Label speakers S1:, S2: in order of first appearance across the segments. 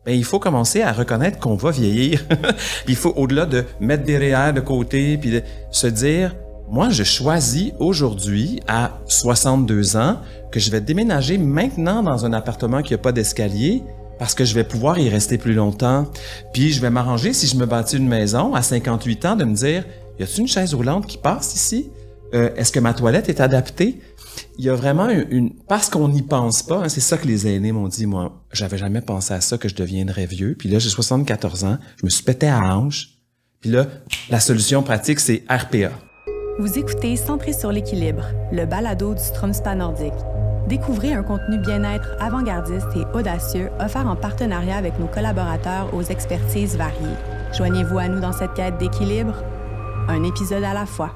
S1: ben, il faut commencer à reconnaître qu'on va vieillir. Puis il faut, au-delà de mettre des REER de côté, puis de se dire, moi, je choisis aujourd'hui, à 62 ans, que je vais déménager maintenant dans un appartement qui n'a pas d'escalier parce que je vais pouvoir y rester plus longtemps. Puis je vais m'arranger, si je me bâtis une maison à 58 ans, de me dire, y a-t-il une chaise roulante qui passe ici? Est-ce que ma toilette est adaptée? Il y a vraiment parce qu'on n'y pense pas, hein, c'est ça que les aînés m'ont dit, moi, j'avais jamais pensé à ça, que je deviendrais vieux. Puis là, j'ai 74 ans, je me suis pété à la hanche. Puis là, la solution pratique, c'est RPA.
S2: Vous écoutez Centré sur l'équilibre, le balado du Stromspa nordique. Découvrez un contenu bien-être avant-gardiste et audacieux offert en partenariat avec nos collaborateurs aux expertises variées. Joignez-vous à nous dans cette quête d'équilibre, un épisode à la fois.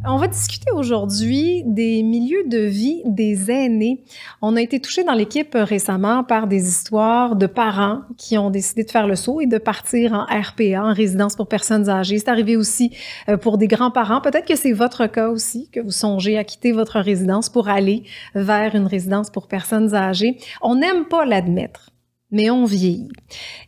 S3: On va discuter aujourd'hui des milieux de vie des aînés. On a été touché dans l'équipe récemment par des histoires de parents qui ont décidé de faire le saut et de partir en RPA, en résidence pour personnes âgées. C'est arrivé aussi pour des grands-parents. Peut-être que c'est votre cas aussi, que vous songez à quitter votre résidence pour aller vers une résidence pour personnes âgées. On n'aime pas l'admettre, mais on vieillit.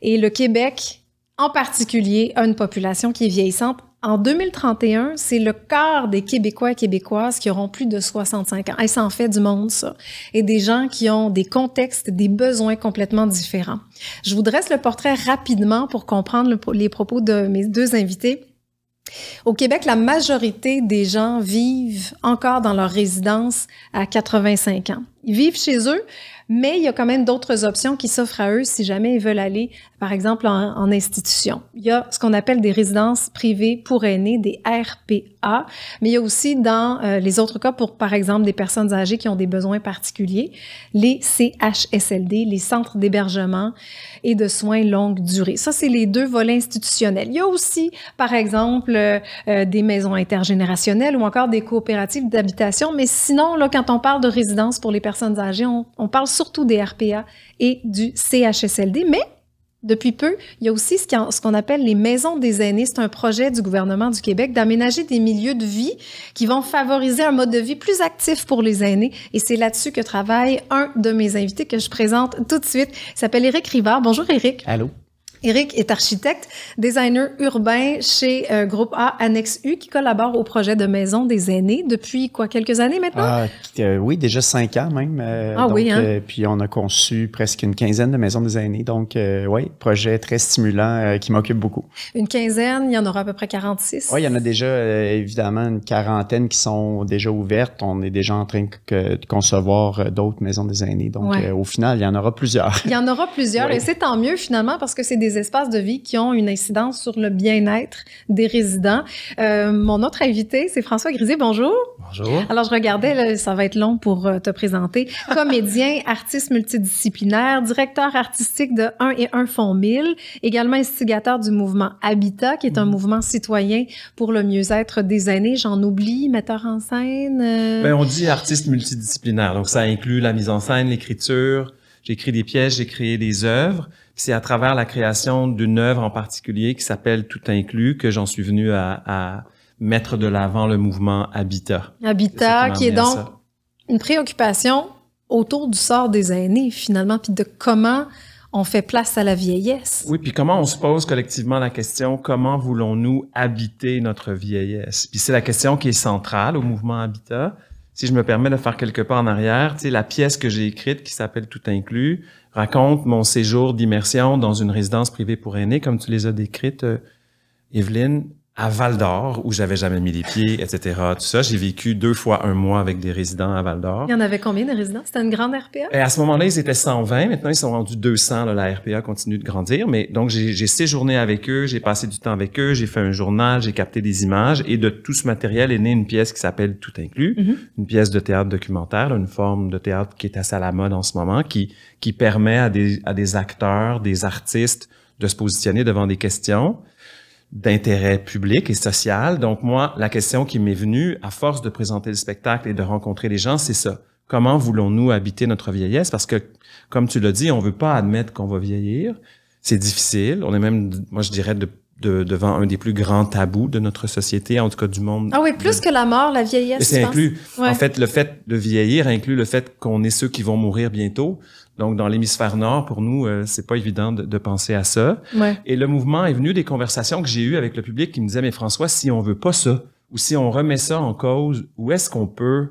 S3: Et le Québec, en particulier, a une population qui est vieillissante. En 2031, c'est le quart des Québécois et Québécoises qui auront plus de 65 ans. Et ça en fait du monde, ça. Et des gens qui ont des contextes, des besoins complètement différents. Je vous dresse le portrait rapidement pour comprendre les propos de mes deux invités. Au Québec, la majorité des gens vivent encore dans leur résidence à 85 ans. Ils vivent chez eux, mais il y a quand même d'autres options qui s'offrent à eux si jamais ils veulent aller, par exemple, en institution. Il y a ce qu'on appelle des résidences privées pour aînés, des RPA, mais il y a aussi dans les autres cas pour, par exemple, des personnes âgées qui ont des besoins particuliers, les CHSLD, les centres d'hébergement et de soins longue durée. Ça, c'est les deux volets institutionnels. Il y a aussi, par exemple, des maisons intergénérationnelles ou encore des coopératives d'habitation, mais sinon, là, quand on parle de résidences pour les personnes âgées, on parle surtout des RPA et du CHSLD, mais depuis peu, il y a aussi ce qu'on appelle les maisons des aînés. C'est un projet du gouvernement du Québec d'aménager des milieux de vie qui vont favoriser un mode de vie plus actif pour les aînés. Et c'est là-dessus que travaille un de mes invités que je présente tout de suite. Il s'appelle Éric Rivard. Bonjour Éric.
S4: Allô.
S3: Éric est architecte, designer urbain chez Groupe A Annexe U qui collabore au projet de maison des aînés depuis quelques années maintenant?
S4: Oui, déjà 5 ans même.
S3: Oui, hein?
S4: Puis on a conçu presque une quinzaine de maisons des aînés. Donc, oui, projet très stimulant qui m'occupe beaucoup.
S3: Une quinzaine, il y en aura à peu près 46?
S4: Oui, il y en a déjà évidemment une quarantaine qui sont déjà ouvertes. On est déjà en train de concevoir d'autres maisons des aînés. Donc, au final, il y en aura plusieurs.
S3: Il y en aura plusieurs et c'est tant mieux finalement parce que c'est des espaces de vie qui ont une incidence sur le bien-être des résidents. Mon autre invité, c'est François Grisé. Bonjour.
S1: Bonjour.
S3: Alors, je regardais, là, ça va être long pour te présenter. Comédien, artiste multidisciplinaire, directeur artistique de 1 et 1 font 1000, également instigateur du mouvement Habitat, qui est un mouvement citoyen pour le mieux-être des aînés. J'en oublie, metteur en scène.
S1: On dit artiste multidisciplinaire, donc ça inclut la mise en scène, l'écriture. J'écris des pièces, j'ai créé des œuvres. C'est à travers la création d'une œuvre en particulier qui s'appelle Tout inclus que j'en suis venu à mettre de l'avant le mouvement Habitat.
S3: Habitat, qui est donc une préoccupation autour du sort des aînés, finalement, puis de comment on fait place à la vieillesse.
S1: Oui, puis comment on se pose collectivement la question, comment voulons-nous habiter notre vieillesse? Puis c'est la question qui est centrale au mouvement Habitat. Si je me permets de faire quelques pas en arrière, tu sais, la pièce que j'ai écrite qui s'appelle Tout inclus raconte mon séjour d'immersion dans une résidence privée pour aînés, comme tu les as décrites, Evelyne, à Val-d'Or, où j'avais jamais mis les pieds, etc. Tout ça, j'ai vécu 2 fois 1 mois avec des résidents à Val-d'Or.
S3: Il y en avait combien de résidents? C'était une grande RPA?
S1: Et à ce moment-là, ils étaient 120. Maintenant, ils sont rendus 200. Là, la RPA continue de grandir. Mais donc, j'ai séjourné avec eux, j'ai passé du temps avec eux, j'ai fait un journal, j'ai capté des images. Et de tout ce matériel est née une pièce qui s'appelle Tout inclus, une pièce de théâtre documentaire, là, une forme de théâtre qui est assez à la mode en ce moment, qui permet à des acteurs, des artistes de se positionner devant des questions d'intérêt public et social. Donc moi, la question qui m'est venue, à force de présenter le spectacle et de rencontrer les gens, c'est ça. Comment voulons-nous habiter notre vieillesse? Parce que, comme tu l'as dit, on veut pas admettre qu'on va vieillir. C'est difficile. On est même, moi je dirais, devant un des plus grands tabous de notre société, en tout cas du monde.
S3: Ah oui, plus que la mort, la vieillesse,
S1: c'est inclus.
S3: Ouais.
S1: En fait, le fait de vieillir inclut le fait qu'on est ceux qui vont mourir bientôt. Donc, dans l'hémisphère nord, pour nous, c'est pas évident de penser à ça.
S3: Ouais.
S1: Et le mouvement est venu des conversations que j'ai eues avec le public qui me disaient, mais François, si on veut pas ça, ou si on remet ça en cause, où est-ce qu'on peut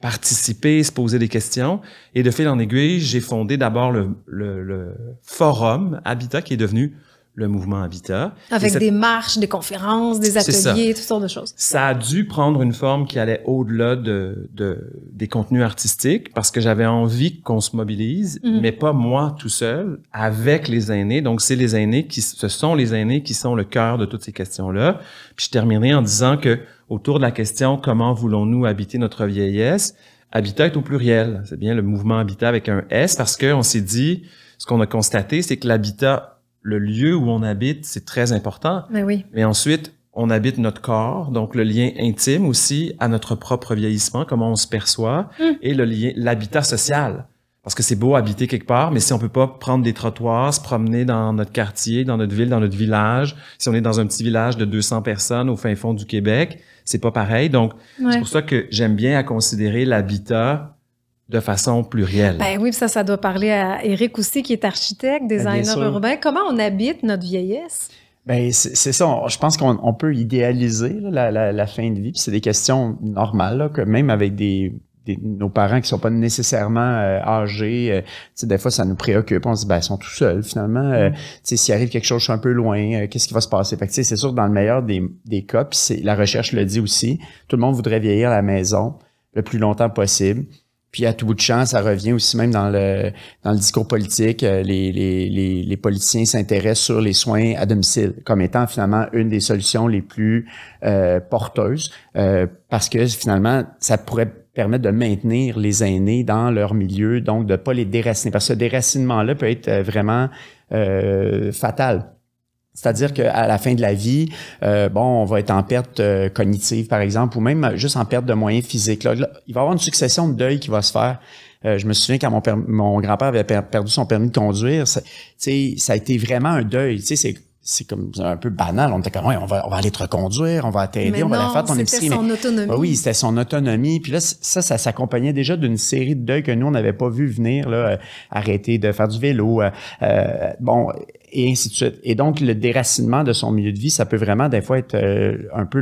S1: participer, se poser des questions? Et de fil en aiguille, j'ai fondé d'abord le forum Habitat qui est devenu le mouvement Habitat.
S3: Avec des marches, des conférences, des ateliers, toutes sortes de choses.
S1: Ça a dû prendre une forme qui allait au-delà des contenus artistiques parce que j'avais envie qu'on se mobilise, mais pas moi tout seul, avec les aînés. Donc, ce sont les aînés qui sont le cœur de toutes ces questions-là. Puis je terminerai en disant que autour de la question « Comment voulons-nous habiter notre vieillesse ?» Habitat est au pluriel. C'est bien le mouvement Habitat avec un S parce qu'on s'est dit, ce qu'on a constaté, c'est que l'habitat, le lieu où on habite, c'est très important.
S3: Mais oui.
S1: Mais ensuite, on habite notre corps, donc le lien intime aussi à notre propre vieillissement, comment on se perçoit, et l'habitat social. Parce que c'est beau habiter quelque part, mais si on peut pas prendre des trottoirs, se promener dans notre quartier, dans notre ville, dans notre village, si on est dans un petit village de 200 personnes au fin fond du Québec, c'est pas pareil. Donc, c'est pour ça que j'aime bien à considérer l'habitat de façon plurielle.
S3: Ben oui, ça doit parler à Éric aussi, qui est architecte, designer urbain. Comment on habite notre vieillesse?
S4: Ben c'est ça. Je pense qu'on peut idéaliser là, la fin de vie. Puis c'est des questions normales, là, que même avec nos parents qui sont pas nécessairement âgés, des fois ça nous préoccupe. On se dit ben ils sont tout seuls finalement. S'il arrive quelque chose un peu loin, qu'est-ce qui va se passer? Fait que c'est sûr que dans le meilleur des cas, puis la recherche le dit aussi, tout le monde voudrait vieillir à la maison le plus longtemps possible. Puis à tout bout de champ, ça revient aussi même dans le discours politique, les politiciens s'intéressent sur les soins à domicile comme étant finalement une des solutions les plus porteuses, parce que finalement ça pourrait permettre de maintenir les aînés dans leur milieu, donc de pas les déraciner, parce que ce déracinement-là peut être vraiment fatal. C'est-à-dire qu'à la fin de la vie, on va être en perte cognitive, par exemple, ou même juste en perte de moyens physiques. Là, il va y avoir une succession de deuils qui va se faire. Je me souviens quand mon grand-père avait perdu son permis de conduire, ça a été vraiment un deuil. C'est comme un peu banal. On était comme, on va aller te reconduire, on va t'aider, on va la faire ton épicerie.
S3: C'était son autonomie.
S4: Oui, c'était son autonomie. Puis là, ça s'accompagnait déjà d'une série de deuils que nous, on n'avait pas vu venir, là, arrêter de faire du vélo, et ainsi de suite. Et donc, le déracinement de son milieu de vie, ça peut vraiment, des fois, être un peu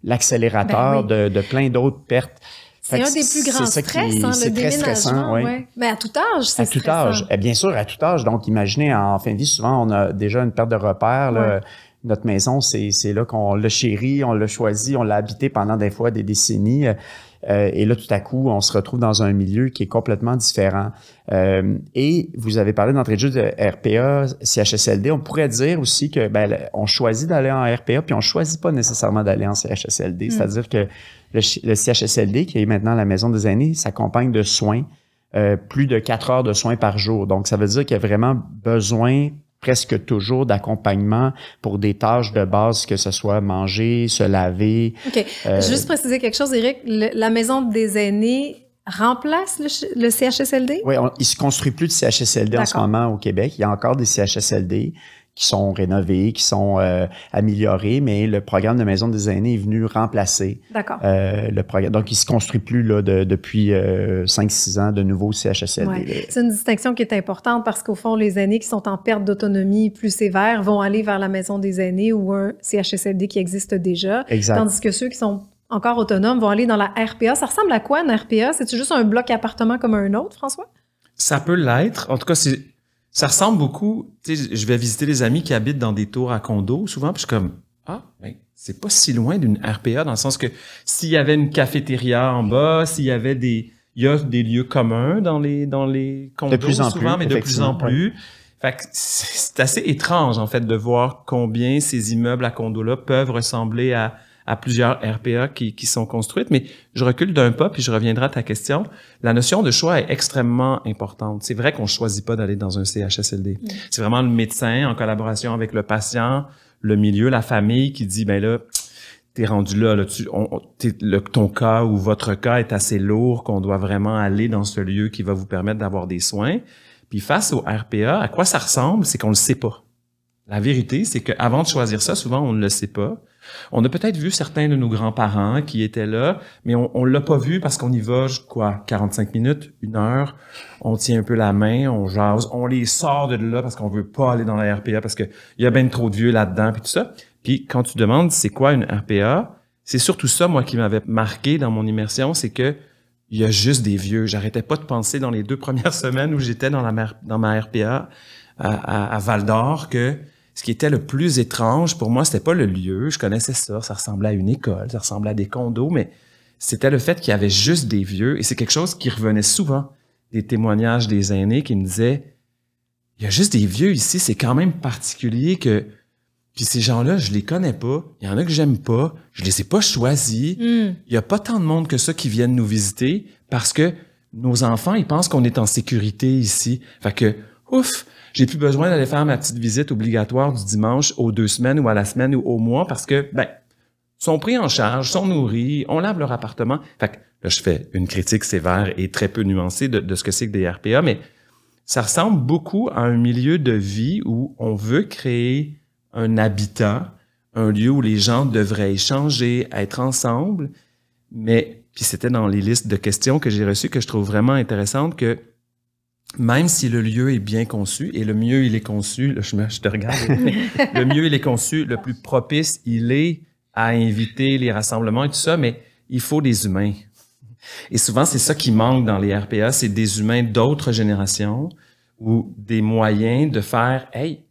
S4: l'accélérateur de plein d'autres pertes.
S3: C'est un des plus grands stress, le déménagement. Ouais. Mais à tout âge, c'est stressant. À tout âge.
S4: Bien sûr, à tout âge. Donc, imaginez, en fin de vie, souvent, on a déjà une perte de repères. Là. Notre maison, c'est là qu'on l'a chérie, on l'a choisi, on l'a habité pendant des fois des décennies. Et là, tout à coup, on se retrouve dans un milieu qui est complètement différent. Et vous avez parlé d'entrée de jeu de RPA, CHSLD. On pourrait dire aussi que on choisit d'aller en RPA, puis on choisit pas nécessairement d'aller en CHSLD. C'est-à-dire que le CHSLD, qui est maintenant la maison des aînés, s'accompagne de soins, plus de 4 heures de soins par jour. Donc, ça veut dire qu'il y a vraiment besoin presque toujours d'accompagnement pour des tâches de base, que ce soit manger, se laver.
S3: OK. Juste préciser quelque chose, Éric. La maison des aînés remplace le CHSLD?
S4: Oui, il se construit plus de CHSLD en ce moment au Québec. Il y a encore des CHSLD qui sont rénovés, qui sont améliorés, mais le programme de maison des aînés est venu remplacer le programme. Donc, il se construit plus là depuis 5-6 ans de nouveaux CHSLD.
S3: Ouais. C'est une distinction qui est importante parce qu'au fond, les aînés qui sont en perte d'autonomie plus sévère vont aller vers la maison des aînés ou un CHSLD qui existe déjà.
S4: Exact.
S3: Tandis que ceux qui sont encore autonomes vont aller dans la RPA. Ça ressemble à quoi, une RPA? C'est-tu juste un bloc appartement comme un autre, François?
S1: Ça peut l'être. En tout cas, ça ressemble beaucoup. Tu sais, je vais visiter des amis qui habitent dans des tours à condos souvent, puis je suis comme c'est pas si loin d'une RPA dans le sens que s'il y avait une cafétéria en bas, s'il y avait il y a des lieux communs dans les condos
S4: de plus en
S1: souvent,
S4: plus,
S1: mais de plus en plus. Fait que c'est assez étrange en fait de voir combien ces immeubles à condos-là peuvent ressembler à plusieurs RPA qui sont construites, mais je recule d'un pas puis je reviendrai à ta question. La notion de choix est extrêmement importante. C'est vrai qu'on choisit pas d'aller dans un CHSLD. C'est vraiment le médecin en collaboration avec le patient, le milieu, la famille qui dit ben là t'es rendu là ton cas ou votre cas est assez lourd qu'on doit vraiment aller dans ce lieu qui va vous permettre d'avoir des soins. Puis face au RPA, à quoi ça ressemble, c'est qu'on le sait pas. La vérité, c'est qu'avant de choisir ça, souvent, on ne le sait pas. On a peut-être vu certains de nos grands-parents qui étaient là, mais on l'a pas vu parce qu'on y va, 45 minutes, 1 heure, on tient un peu la main, on jase, on les sort de là parce qu'on veut pas aller dans la RPA parce que il y a bien trop de vieux là-dedans, puis tout ça. Puis quand tu demandes c'est quoi une RPA, c'est surtout ça, moi, qui m'avait marqué dans mon immersion, c'est que il y a juste des vieux. J'arrêtais pas de penser dans les 2 premières semaines où j'étais dans ma RPA à Val-d'Or que ce qui était le plus étrange pour moi, c'était pas le lieu. Je connaissais ça. Ça ressemblait à une école, ça ressemblait à des condos, mais c'était le fait qu'il y avait juste des vieux. Et c'est quelque chose qui revenait souvent des témoignages des aînés qui me disaient, il y a juste des vieux ici. C'est quand même particulier que, puis ces gens-là, je les connais pas. Il y en a que j'aime pas. Je les ai pas choisis. Il y a pas tant de monde que ça qui viennent nous visiter parce que nos enfants, ils pensent qu'on est en sécurité ici. Fait que, ouf! J'ai plus besoin d'aller faire ma petite visite obligatoire du dimanche aux 2 semaines ou à la semaine ou au mois parce que, sont pris en charge, sont nourris, on lave leur appartement. Fait que là, je fais une critique sévère et très peu nuancée de ce que c'est que des RPA, mais ça ressemble beaucoup à un milieu de vie où on veut créer un habitat, un lieu où les gens devraient échanger, être ensemble, mais, puis c'était dans les listes de questions que j'ai reçues que je trouve vraiment intéressantes que même si le lieu est bien conçu, et le mieux il est conçu, là, je te regarde, le mieux il est conçu, le plus propice il est à inviter les rassemblements et tout ça, mais il faut des humains. Et souvent, c'est ça qui manque dans les RPA, c'est des humains d'autres générations ou des moyens de faire « Hey,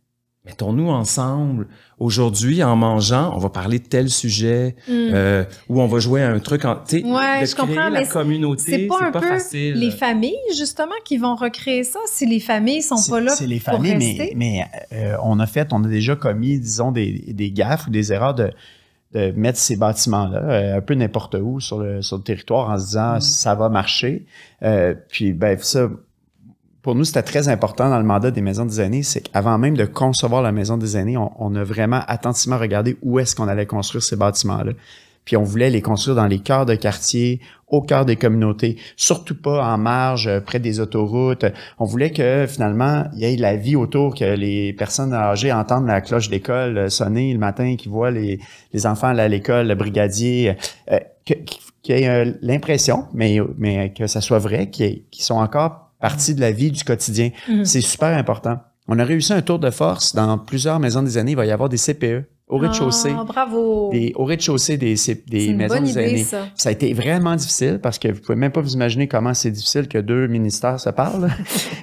S1: mettons-nous ensemble. Aujourd'hui, en mangeant, on va parler de tel sujet, ou on va jouer à un truc. Tu sais,
S3: je comprends, mais
S1: la communauté,
S3: c'est pas un peu
S1: facile.
S3: Les familles, justement, qui vont recréer ça. Si les familles sont pas là
S4: c'est les
S3: pour
S4: familles,
S3: rester.
S4: mais on a déjà commis, disons, des gaffes ou des erreurs de mettre ces bâtiments-là un peu n'importe où sur le territoire en se disant ça va marcher. Puis ça. Pour nous, c'était très important dans le mandat des maisons des aînés, c'est qu'avant même de concevoir la maison des aînés, on a vraiment attentivement regardé où est-ce qu'on allait construire ces bâtiments-là. Puis on voulait les construire dans les cœurs de quartier, au cœur des communautés, surtout pas en marge, près des autoroutes. On voulait que finalement, il y ait de la vie autour, que les personnes âgées entendent la cloche d'école sonner le matin, qu'ils voient les enfants aller à l'école, le brigadier, qu'il y ait l'impression, mais que ça soit vrai, qu'ils sont encore partie de la vie du quotidien. C'est super important. On a réussi un tour de force. Dans plusieurs maisons des aînés, il va y avoir des CPE au rez-de-chaussée.
S3: Bravo!
S4: Au rez-de-chaussée des maisons des aînés. Ça a été vraiment difficile parce que vous pouvez même pas vous imaginer comment c'est difficile que 2 ministères se parlent.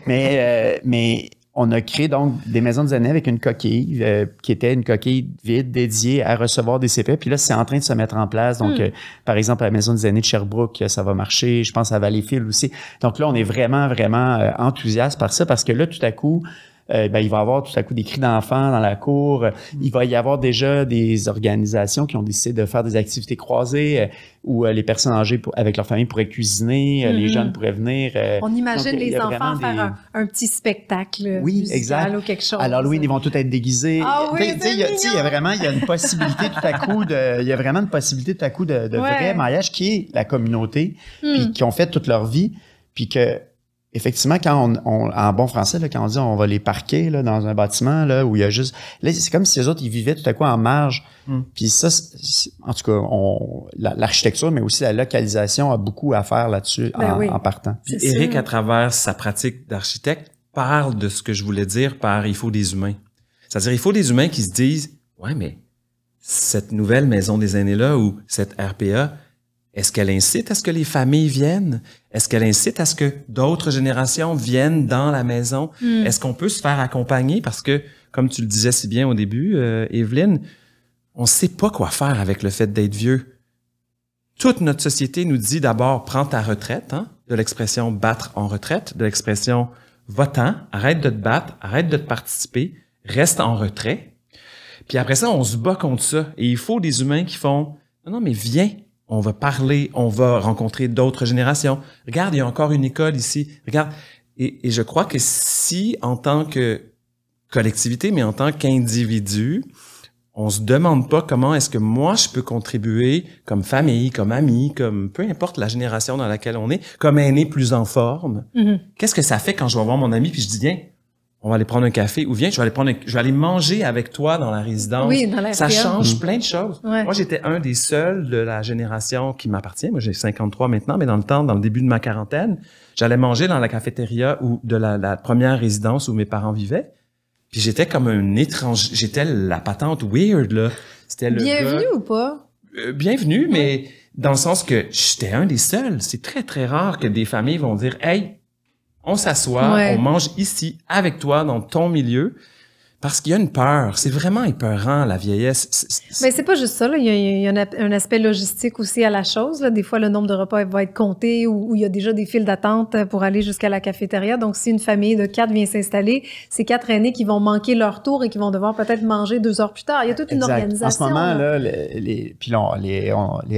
S4: mais on a créé donc des maisons des aînés avec une coquille qui était une coquille vide dédiée à recevoir des CPE. Puis là, c'est en train de se mettre en place. Donc, par exemple, à la maison des aînés de Sherbrooke, ça va marcher. Je pense à Valleyfield aussi. Donc là, on est vraiment, vraiment enthousiaste par ça parce que là, tout à coup, il va y avoir tout à coup des cris d'enfants dans la cour. Il va y avoir déjà des organisations qui ont décidé de faire des activités croisées où les personnes âgées avec leur famille pourraient cuisiner, les jeunes pourraient venir.
S3: On imagine les enfants faire un petit spectacle musical
S4: exact.
S3: Ou quelque chose.
S4: À Halloween, ils vont tous être déguisés. Il y a une possibilité tout à coup de vrai maillage qui est la communauté, puis qui ont fait toute leur vie, puis que effectivement, quand en bon français, là, quand on dit on va les parquer là, dans un bâtiment là, où il y a juste... Là, c'est comme si les autres, ils vivaient tout à coup en marge. Puis ça, en tout cas, l'architecture, mais aussi la localisation a beaucoup à faire là-dessus en partant.
S1: Puis Éric, à travers sa pratique d'architecte, parle de ce que je voulais dire par « il faut des humains ». C'est-à-dire, il faut des humains qui se disent « ouais, mais cette nouvelle maison des aînés-là ou cette RPA, est-ce qu'elle incite à ce que les familles viennent? Est-ce qu'elle incite à ce que d'autres générations viennent dans la maison? Est-ce qu'on peut se faire accompagner? Parce que, comme tu le disais si bien au début, Evelyne, on sait pas quoi faire avec le fait d'être vieux. Toute notre société nous dit d'abord, prends ta retraite, de l'expression battre en retraite, de l'expression va-t'en, arrête de te battre, arrête de te participer, reste en retrait. Puis après ça, on se bat contre ça. Et il faut des humains qui font, non, mais viens. On va parler, on va rencontrer d'autres générations. Regarde, il y a encore une école ici. Regarde. Et je crois que si, en tant que collectivité, mais en tant qu'individu, on se demande pas comment est-ce que moi je peux contribuer comme famille, comme ami, comme peu importe la génération dans laquelle on est, comme aîné plus en forme. Qu'est-ce que ça fait quand je vais voir mon ami puis je dis, viens, on va aller prendre un café, ou viens, je vais aller manger avec toi dans la résidence.
S3: Oui, dans la
S1: Ça
S3: RPA.
S1: change plein de choses.
S3: Ouais.
S1: Moi, j'étais un des seuls de la génération qui m'appartient. Moi, j'ai 53 maintenant, mais dans le début de ma quarantaine, j'allais manger dans la cafétéria ou de la première résidence où mes parents vivaient. Puis j'étais comme un étranger. J'étais la patente weird, là. C'était le
S3: Bienvenue
S1: gars,
S3: ou pas?
S1: bienvenue, mais dans le sens que j'étais un des seuls. C'est très, très rare que des familles vont dire « Hey, on s'assoit,
S3: Ouais.
S1: on mange ici, avec toi, dans ton milieu. » Parce qu'il y a une peur. C'est vraiment épeurant, la vieillesse.
S3: Mais c'est pas juste ça, là. Il y a un aspect logistique aussi à la chose, là. Des fois, le nombre de repas va être compté ou il y a déjà des files d'attente pour aller jusqu'à la cafétéria. Donc, si une famille de 4 vient s'installer, c'est 4 aînés qui vont manquer leur tour et qui vont devoir peut-être manger 2 heures plus tard. Il y a toute une
S4: Exact.
S3: organisation.
S4: En ce moment, là, les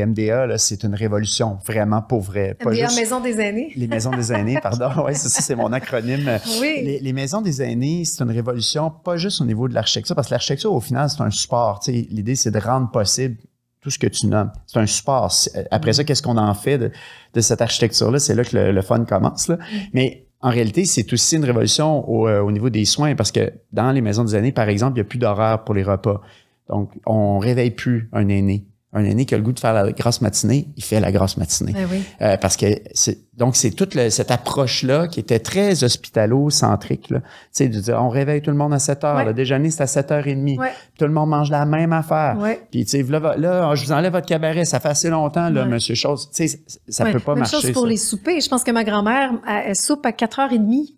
S4: MDA, là, c'est une révolution, vraiment pour vrai. Pas
S3: MDA,
S4: juste
S3: Maison des aînés.
S4: les maisons des aînés, pardon. Oui, c'est mon acronyme.
S3: Oui.
S4: Les maisons des aînés, c'est une révolution, pas juste au niveau de l'architecture, parce que l'architecture, au final, c'est un support. Tu sais, l'idée, c'est de rendre possible tout ce que tu nommes. C'est un support. Après ça, qu'est-ce qu'on en fait de cette architecture-là? C'est là que le fun commence, là. Mais en réalité, c'est aussi une révolution au niveau des soins, parce que dans les maisons des aînés, par exemple, il n'y a plus d'horaire pour les repas. Donc, on réveille plus un aîné. Un aîné qui a le goût de faire la grasse matinée, il fait la grasse matinée.
S3: Ben oui.
S4: Parce que c'est toute cette approche-là qui était très hospitalo-centrique, là. Tu sais, de dire, on réveille tout le monde à 7 heures.
S3: Ouais.
S4: Le déjeuner, c'est à 7h30.
S3: Ouais.
S4: Tout le monde mange la même affaire.
S3: Ouais.
S4: Puis, tu sais, là, je vous enlève votre cabaret. Ça fait assez longtemps, là,
S3: Ouais.
S4: monsieur Chose. Tu sais, ça
S3: Ouais.
S4: peut pas
S3: Même
S4: marcher.
S3: chose pour
S4: ça.
S3: les soupers. Je pense que ma grand-mère, elle soupe à 4h30.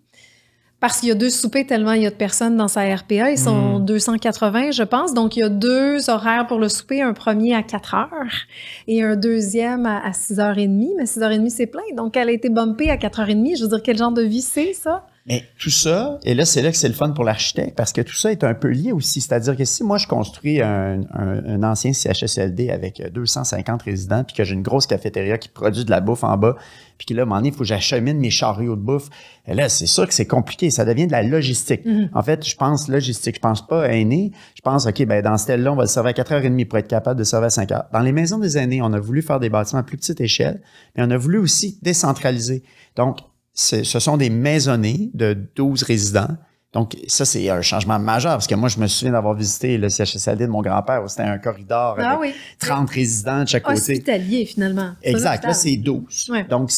S3: Parce qu'il y a 2 soupers tellement il y a de personnes dans sa RPA. Ils sont 280, je pense. Donc, il y a 2 horaires pour le souper. Un premier à 4 heures et un deuxième à 6h30. Mais 6h30, c'est plein. Donc, elle a été bumpée à 4h30. Je veux dire, quel genre de vie c'est, ça?
S4: Mais tout ça, et là, c'est là que c'est le fun pour l'architecte, parce que tout ça est un peu lié aussi. C'est-à-dire que si moi, je construis un ancien CHSLD avec 250 résidents, puis que j'ai une grosse cafétéria qui produit de la bouffe en bas, puis que là, à un moment donné, il faut que j'achemine mes chariots de bouffe, et là, c'est sûr que c'est compliqué. Ça devient de la logistique. En fait, je pense logistique. Je pense pas aîné. Je pense, OK, ben dans ce tel-là, on va le servir à 4h30 pour être capable de servir à 5h. Dans les maisons des aînés, on a voulu faire des bâtiments à plus petite échelle, mais on a voulu aussi décentraliser. Donc, ce sont des maisonnées de 12 résidents. Donc, ça, c'est un changement majeur, parce que moi, je me souviens d'avoir visité le CHSLD de mon grand-père, où c'était un corridor
S3: Ah
S4: avec
S3: oui.
S4: 30 résidents de chaque côté.
S3: Hospitalier, finalement.
S4: Exact.
S3: Pas
S4: Là, c'est 12.
S3: Ouais.
S4: Donc,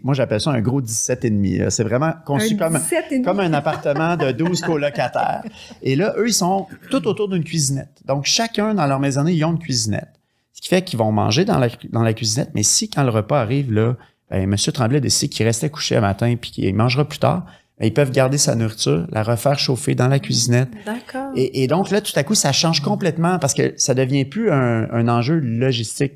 S4: moi, j'appelle ça un gros 17,5. là. C'est vraiment conçu
S3: Un 17,5.
S4: comme un appartement de 12 colocataires. Et là, eux, ils sont tout autour d'une cuisinette. Donc, chacun dans leur maisonnée, ils ont une cuisinette. Ce qui fait qu'ils vont manger dans la cuisinette, mais si, quand le repas arrive, là, ben, M. Tremblay décide qu'il restait couché un matin puis qu'il mangera plus tard, ben, ils peuvent garder sa nourriture, la refaire chauffer dans la cuisinette.
S3: D'accord.
S4: Et donc là, tout à coup, ça change complètement parce que ça devient plus un enjeu logistique.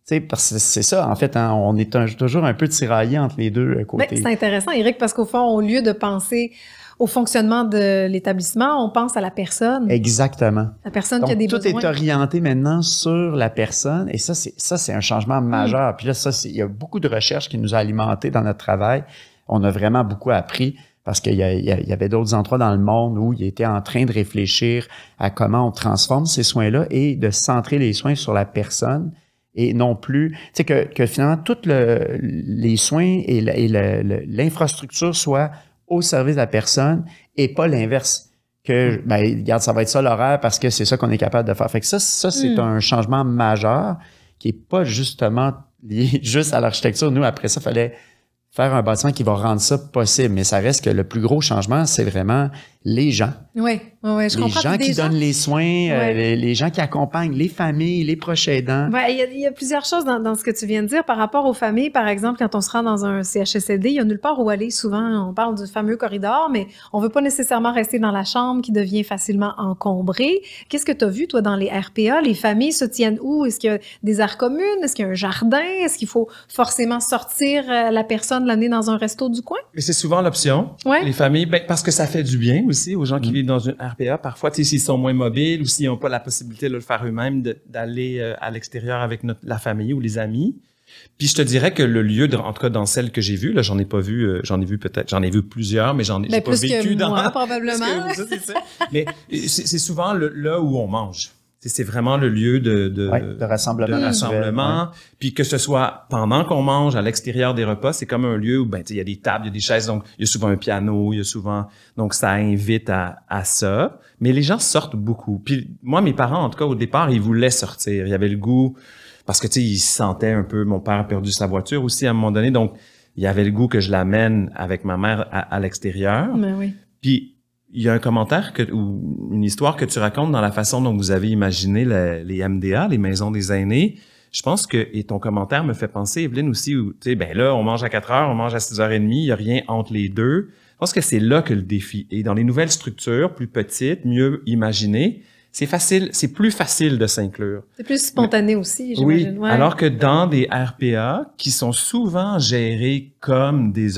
S4: Tu sais, parce que c'est ça, en fait, hein, on est toujours un peu tiraillé entre les deux côtés.
S3: Ben, c'est intéressant, Éric, parce qu'au fond, au lieu de penser au fonctionnement de l'établissement, on pense à la personne.
S4: Exactement.
S3: La personne
S4: Donc,
S3: qui a des
S4: tout
S3: besoins.
S4: est orienté maintenant sur la personne et ça, c'est un changement majeur. Puis là, il y a beaucoup de recherches qui nous ont alimentés dans notre travail. On a vraiment beaucoup appris parce qu'il y avait d'autres endroits dans le monde où il était en train de réfléchir à comment on transforme ces soins-là et de centrer les soins sur la personne et non plus, tu sais, que finalement, tous les soins et l'infrastructure soient au service de la personne et pas l'inverse. Que, ben, regarde, ça va être ça l'horaire parce que c'est ça qu'on est capable de faire. Fait que ça c'est un changement majeur qui est pas justement lié juste à l'architecture. Nous, après ça, il fallait faire un bâtiment qui va rendre ça possible. Mais ça reste que le plus gros changement, c'est vraiment les gens.
S3: Oui, je
S4: les
S3: comprends.
S4: gens qui donnent les soins, les gens qui accompagnent les familles, les proches aidants.
S3: Ouais, il y a plusieurs choses dans ce que tu viens de dire par rapport aux familles. Par exemple, quand on se rend dans un CHSLD, il n'y a nulle part où aller. Souvent, on parle du fameux corridor, mais on ne veut pas nécessairement rester dans la chambre qui devient facilement encombrée. Qu'est-ce que tu as vu, toi, dans les RPA? Les familles se tiennent où? Est-ce qu'il y a des aires communes? Est-ce qu'il y a un jardin? Est-ce qu'il faut forcément sortir la personne, l'amener dans un resto du coin?
S1: Mais c'est souvent l'option.
S3: Ouais.
S1: Les familles, ben, parce que ça fait du bien aussi aux gens qui vivent dans une RPA. Parfois, tu sais, s'ils sont moins mobiles ou s'ils n'ont pas la possibilité de le faire eux-mêmes, d'aller à l'extérieur avec la famille ou les amis. Puis je te dirais que le lieu, en tout cas dans celle que j'ai vue, là, j'en ai vu plusieurs, mais j'ai pas
S3: Plus
S1: vécu
S3: que
S1: dans.
S3: moi, probablement.
S1: C'est ça. Mais c'est souvent là où on mange. C'est vraiment le lieu de
S4: rassemblement.
S1: Puis que ce soit pendant qu'on mange, à l'extérieur des repas, c'est comme un lieu où il y a des tables, il y a des chaises, donc il y a souvent un piano, il y a souvent... Donc ça invite à ça. Mais les gens sortent beaucoup. Puis moi, mes parents, en tout cas, au départ, ils voulaient sortir. Il y avait le goût, parce que ils se sentaient un peu... Mon père a perdu sa voiture aussi à un moment donné, donc il y avait le goût que je l'amène avec ma mère à l'extérieur.
S3: Ben oui.
S1: Puis il y a un commentaire ou une histoire que tu racontes dans la façon dont vous avez imaginé les MDA, les maisons des aînés. Je pense que, et ton commentaire me fait penser, Evelyne, aussi, où, tu sais, ben là, on mange à 4 heures, on mange à 6h30, il n'y a rien entre les deux. Je pense que c'est là que le défi est. Dans les nouvelles structures, plus petites, mieux imaginées, c'est plus facile de s'inclure.
S3: C'est plus spontané aussi, j'imagine.
S1: Oui, alors que dans des RPA qui sont souvent gérés comme des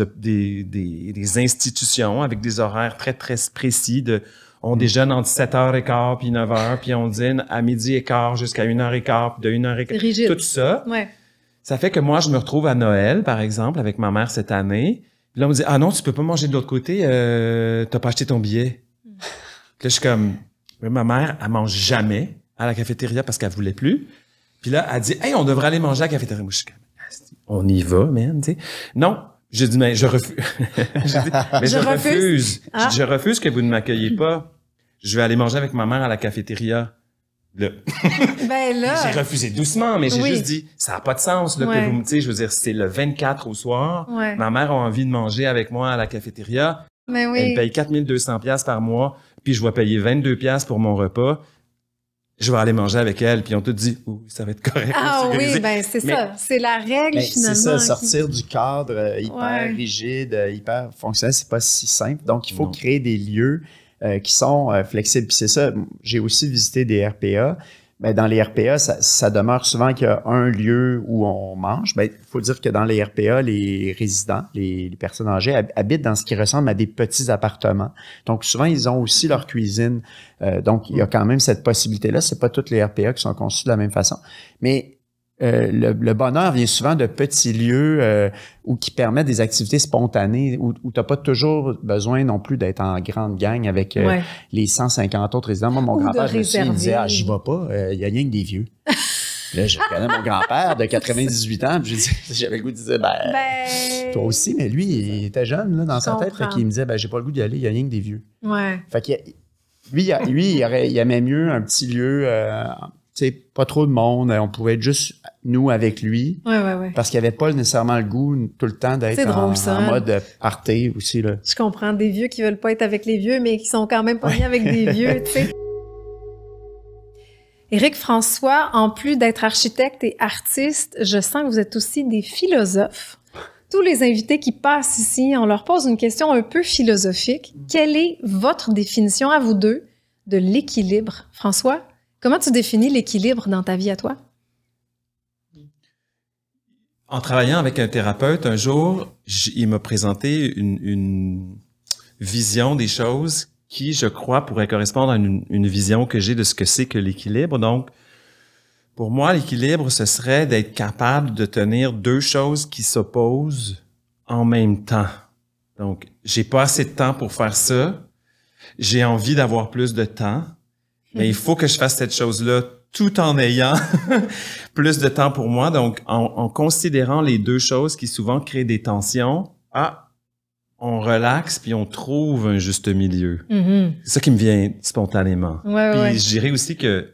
S1: institutions avec des horaires très, très précis on déjeune entre 7h15 puis 9h, puis on dîne à 12h15 jusqu'à 1h15, puis de 1h15.
S3: C'est rigide.
S1: Tout ça.
S3: Ouais.
S1: Ça fait que moi, je me retrouve à Noël, par exemple, avec ma mère cette année. Puis là, on me dit, ah non, tu peux pas manger de l'autre côté, t'as pas acheté ton billet. Puis là, je suis comme... Ma mère, elle mange jamais à la cafétéria parce qu'elle voulait plus. Puis là, elle dit, hey, on devrait aller manger à la cafétéria. Moi, je suis comme, on y va, man, tu sais. Non. J'ai dit, mais je refuse. Je refuse.
S3: Ah.
S1: Je refuse que vous ne m'accueillez pas. Je vais aller manger avec ma mère à la cafétéria. Là.
S3: Ben là.
S1: J'ai refusé doucement, mais j'ai
S3: Oui.
S1: juste dit, ça n'a pas de sens, là,
S3: Ouais.
S1: que vous me, tu sais, je veux dire, c'est le 24 au soir.
S3: Ouais.
S1: Ma mère a envie de manger avec moi à la cafétéria.
S3: Ben oui.
S1: Elle paye 4200 $ par mois, puis je vais payer 22 $ pour mon repas. Je vais aller manger avec elle, puis on te dit, ouh, ça va être correct.
S3: Ah
S1: sécurisé.
S3: oui, ben c'est
S1: Mais-
S3: ça. C'est la règle,
S4: Ben,
S3: finalement.
S4: c'est ça,
S3: qui-
S4: sortir du cadre hyper
S3: Ouais.
S4: rigide, hyper fonctionnel, c'est pas si simple. Donc, il faut
S1: Non.
S4: créer des lieux qui sont flexibles. Puis c'est ça, j'ai aussi visité des RPA. Ben, dans les RPA, ça demeure souvent qu'il y a un lieu où on mange. Ben, il faut dire que dans les RPA, les résidents, les personnes âgées habitent dans ce qui ressemble à des petits appartements. Donc, souvent, ils ont aussi leur cuisine. Donc, il y a quand même cette possibilité-là. C'est pas toutes les RPA qui sont conçues de la même façon. Mais le bonheur vient souvent de petits lieux où qui permettent des activités spontanées, où tu n'as pas toujours besoin non plus d'être en grande gang avec
S3: Ouais.
S4: les 150 autres résidents. Moi, mon
S3: Ou de
S4: grand-père, je me souviens, il me disait,
S3: réserver.
S4: j'y vais pas, il y a rien que des vieux. Là, je connais mon grand-père de 98 ans, puis j'avais le goût de dire,
S3: Ben.
S4: toi aussi, mais lui, il était jeune là, dans
S3: Je
S4: sa tête, fait
S3: comprends.
S4: qu'il me disait, j'ai pas le goût d'y aller, il y a rien que des vieux.
S3: Ouais.
S4: Fait que lui, il aimait mieux un petit lieu, tu sais, pas trop de monde, on pouvait être juste nous avec lui,
S3: Ouais.
S4: parce qu'il n'y avait pas nécessairement le goût tout le temps d'être
S3: C'est drôle, ça,
S4: en
S3: hein?
S4: mode arté aussi. Là.
S3: Je comprends des vieux qui veulent pas être avec les vieux, mais qui sont quand même pas mis avec des vieux, tu sais. Éric François, en plus d'être architecte et artiste, je sens que vous êtes aussi des philosophes. Tous les invités qui passent ici, on leur pose une question un peu philosophique. Quelle est votre définition à vous deux de l'équilibre? François, comment tu définis l'équilibre dans ta vie à toi?
S1: En travaillant avec un thérapeute, un jour, il m'a présenté une vision des choses qui, je crois, pourrait correspondre à une vision que j'ai de ce que c'est que l'équilibre. Donc, pour moi, l'équilibre, ce serait d'être capable de tenir deux choses qui s'opposent en même temps. Donc, j'ai pas assez de temps pour faire ça. J'ai envie d'avoir plus de temps, mais il faut que je fasse cette chose-là tout en ayant plus de temps pour moi. Donc, en considérant les deux choses qui souvent créent des tensions, on relaxe puis on trouve un juste milieu.
S3: Mm-hmm.
S1: C'est ça qui me vient spontanément.
S3: Ouais.
S1: Puis je dirais aussi que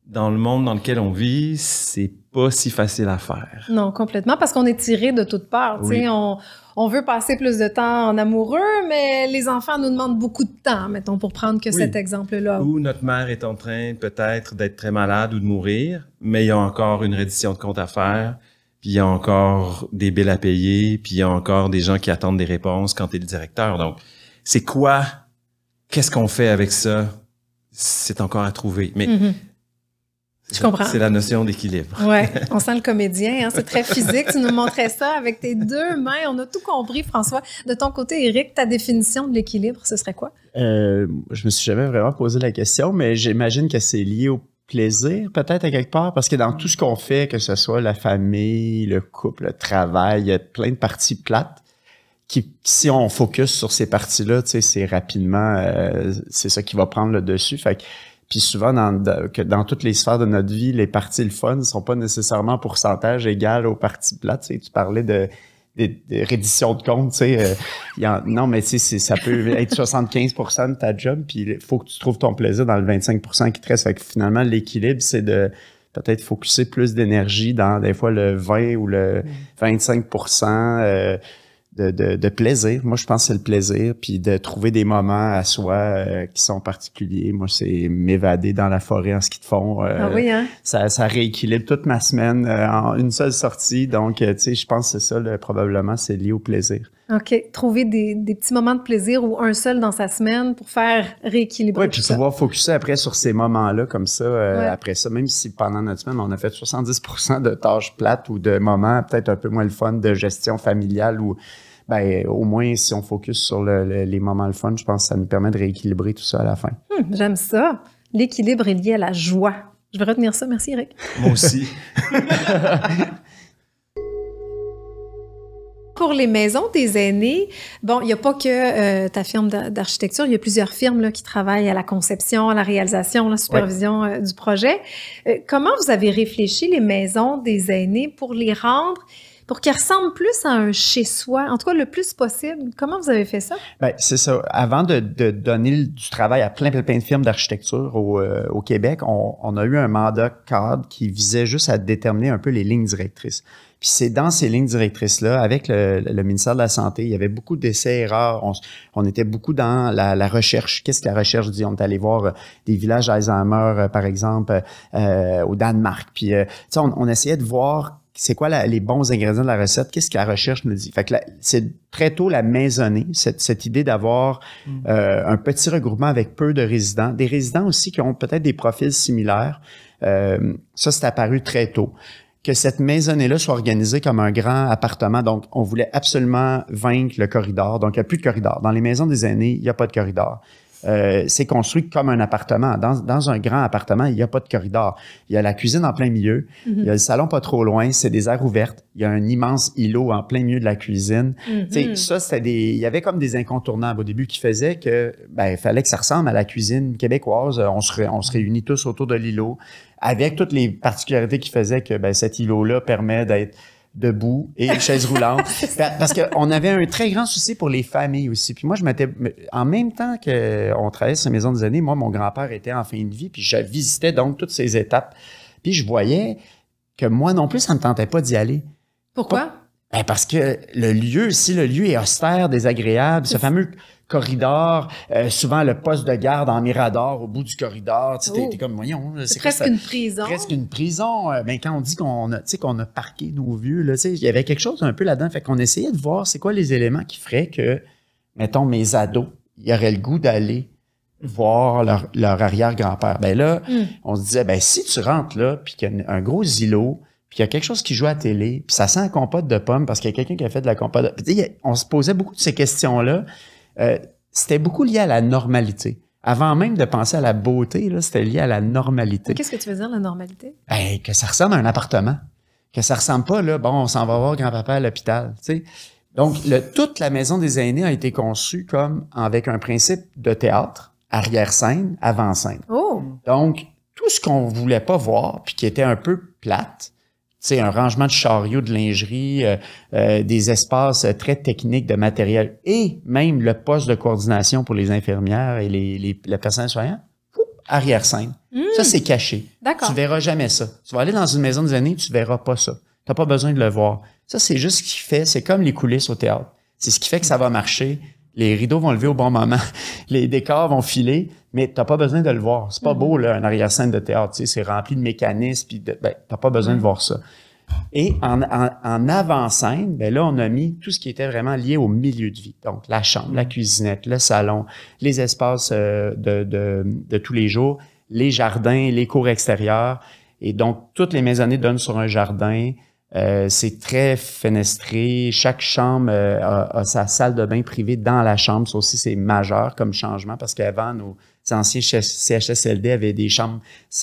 S1: dans le monde dans lequel on vit, c'est pas si facile à faire.
S3: Non, complètement, parce qu'on est tiré de toutes parts. Tu sais,
S1: Oui.
S3: on veut passer plus de temps en amoureux, mais les enfants nous demandent beaucoup de temps, mettons, pour prendre que
S1: Oui.
S3: cet exemple-là.
S1: Ou notre mère est en train peut-être d'être très malade ou de mourir, mais il y a encore une reddition de compte à faire, puis il y a encore des billes à payer, puis il y a encore des gens qui attendent des réponses quand tu es le directeur. Donc, c'est quoi? Qu'est-ce qu'on fait avec ça? C'est encore à trouver. Mais
S3: Mhm. Je comprends.
S1: C'est la notion d'équilibre.
S3: Ouais, on sent le comédien, hein, c'est très physique. Tu nous montrais ça avec tes deux mains. On a tout compris, François. De ton côté, Éric, ta définition de l'équilibre, ce serait quoi?
S4: Je me suis jamais vraiment posé la question, mais j'imagine que c'est lié au plaisir, peut-être à quelque part, parce que dans tout ce qu'on fait, que ce soit la famille, le couple, le travail, il y a plein de parties plates qui, si on focus sur ces parties-là, tu sais, c'est rapidement, c'est ça qui va prendre le dessus. Fait que Puis souvent, dans toutes les sphères de notre vie, les parties le fun ne sont pas nécessairement en pourcentage égal aux parties plates. Tu sais, tu parlais de reddition de compte, tu sais. Non, mais tu sais, ça peut être 75% de ta job, puis il faut que tu trouves ton plaisir dans le 25% qui te reste. Fait que finalement, l'équilibre, c'est de peut-être focuser plus d'énergie dans des fois le 20 ou le 25% de plaisir. Moi, je pense que c'est le plaisir, puis de trouver des moments à soi qui sont particuliers. Moi, c'est m'évader dans la forêt en ski de fond.
S3: Ah oui, hein?
S4: Ça rééquilibre toute ma semaine en une seule sortie. Donc, tu sais, je pense que c'est ça, probablement, c'est lié au plaisir.
S3: OK. Trouver des petits moments de plaisir ou un seul dans sa semaine pour faire rééquilibrer.
S4: Oui, puis pouvoir focusser après sur ces moments-là, comme ça, après ça, même si pendant notre semaine, on a fait 70% de tâches plates ou de moments peut-être un peu moins le fun de gestion familiale ou au moins, si on focus sur les moments le fun, je pense que ça nous permet de rééquilibrer tout ça à la fin.
S3: J'aime ça. L'équilibre est lié à la joie. Je vais retenir ça. Merci, Eric.
S1: Moi aussi.
S3: Pour les maisons des aînés, bon, il n'y a pas que ta firme d'architecture, il y a plusieurs firmes là, qui travaillent à la conception, à la réalisation, à la supervision du projet. Comment vous avez réfléchi les maisons des aînés pour les rendre, pour qu'elles ressemblent plus à un chez-soi, en tout cas le plus possible? Comment vous avez fait ça? Bien,
S4: c'est ça. Avant de donner du travail à plein de firmes d'architecture au Québec, on a eu un mandat cadre qui visait juste à déterminer un peu les lignes directrices. Puis c'est dans ces lignes directrices-là, avec le ministère de la Santé, il y avait beaucoup d'essais-erreurs. On était beaucoup dans la recherche. Qu'est-ce que la recherche dit? On est allé voir des villages Alzheimer, par exemple, au Danemark. Puis, tu sais, on essayait de voir c'est quoi les bons ingrédients de la recette, qu'est-ce que la recherche nous dit. Fait que c'est très tôt la maisonnée, cette idée d'avoir un petit regroupement avec peu de résidents, des résidents aussi qui ont peut-être des profils similaires. Ça, c'est apparu très tôt. Que cette maisonnée-là soit organisée comme un grand appartement. Donc, on voulait absolument vaincre le corridor. Donc, il n'y a plus de corridor. Dans les maisons des aînés, il n'y a pas de corridor. C'est construit comme un appartement. Dans un grand appartement, il n'y a pas de corridor. Il y a la cuisine en plein milieu. Il y a le salon pas trop loin. C'est des aires ouvertes. Il y a un immense îlot en plein milieu de la cuisine. Ça, il y avait comme des incontournables au début qui faisaient que, il fallait que ça ressemble à la cuisine québécoise. On se réunit tous autour de l'îlot avec toutes les particularités qui faisaient que, cet îlot-là permet d'être debout et chaise roulante. Parce qu'on avait un très grand souci pour les familles aussi. Puis moi, en même temps qu'on travaillait sur la maison des aînés, moi, mon grand-père était en fin de vie, puis je visitais donc toutes ces étapes. Puis je voyais que moi non plus, ça ne me tentait pas d'y aller.
S3: Pourquoi?
S4: Parce que le lieu est austère, désagréable, ce fameux corridor, souvent le poste de garde en mirador au bout du corridor, tu sais, t'es comme, voyons,
S3: c'est presque une prison.
S4: Presque une prison. Quand on dit qu'on a parqué nos vieux, là, tu sais, il y avait quelque chose un peu là-dedans. Fait qu'on essayait de voir c'est quoi les éléments qui feraient que, mettons, mes ados, ils auraient le goût d'aller voir leur arrière-grand-père. On se disait, si tu rentres là, puis qu'il y a un gros îlot, puis il y a quelque chose qui joue à la télé, puis ça sent la compote de pommes parce qu'il y a quelqu'un qui a fait de la compote de pommes. On se posait beaucoup de ces questions-là. C'était beaucoup lié à la normalité. Avant même de penser à la beauté, là, c'était lié à la normalité.
S3: Qu'est-ce que tu veux dire, la normalité?
S4: Que ça ressemble à un appartement. Que ça ressemble pas, là, on s'en va voir grand-papa à l'hôpital, tu sais. Donc, toute la maison des aînés a été conçue comme avec un principe de théâtre, arrière-scène, avant-scène.
S3: Oh!
S4: Donc, tout ce qu'on voulait pas voir, puis qui était un peu plate, c'est un rangement de chariots, de lingerie, des espaces très techniques de matériel et même le poste de coordination pour les infirmières et le personnel soignant, arrière-scène. Ça, c'est caché.
S3: D'accord.
S4: Tu verras jamais ça. Tu vas aller dans une maison des aînés, tu verras pas ça. Tu n'as pas besoin de le voir. Ça, c'est juste ce qui fait, c'est comme les coulisses au théâtre. C'est ce qui fait que ça va marcher. Les rideaux vont lever au bon moment. Les décors vont filer, mais t'as pas besoin de le voir. C'est pas beau, là, un arrière-scène de théâtre. Tu sais, c'est rempli de mécanismes, puis t'as pas besoin de voir ça. Et en avant-scène, là, on a mis tout ce qui était vraiment lié au milieu de vie. Donc, la chambre, la cuisinette, le salon, les espaces de tous les jours, les jardins, les cours extérieurs. Et donc, toutes les maisonnées donnent sur un jardin. C'est très fenestré. Chaque chambre a sa salle de bain privée dans la chambre. Ça aussi, c'est majeur comme changement parce qu'avant, nos anciens CHSLD avaient des chambres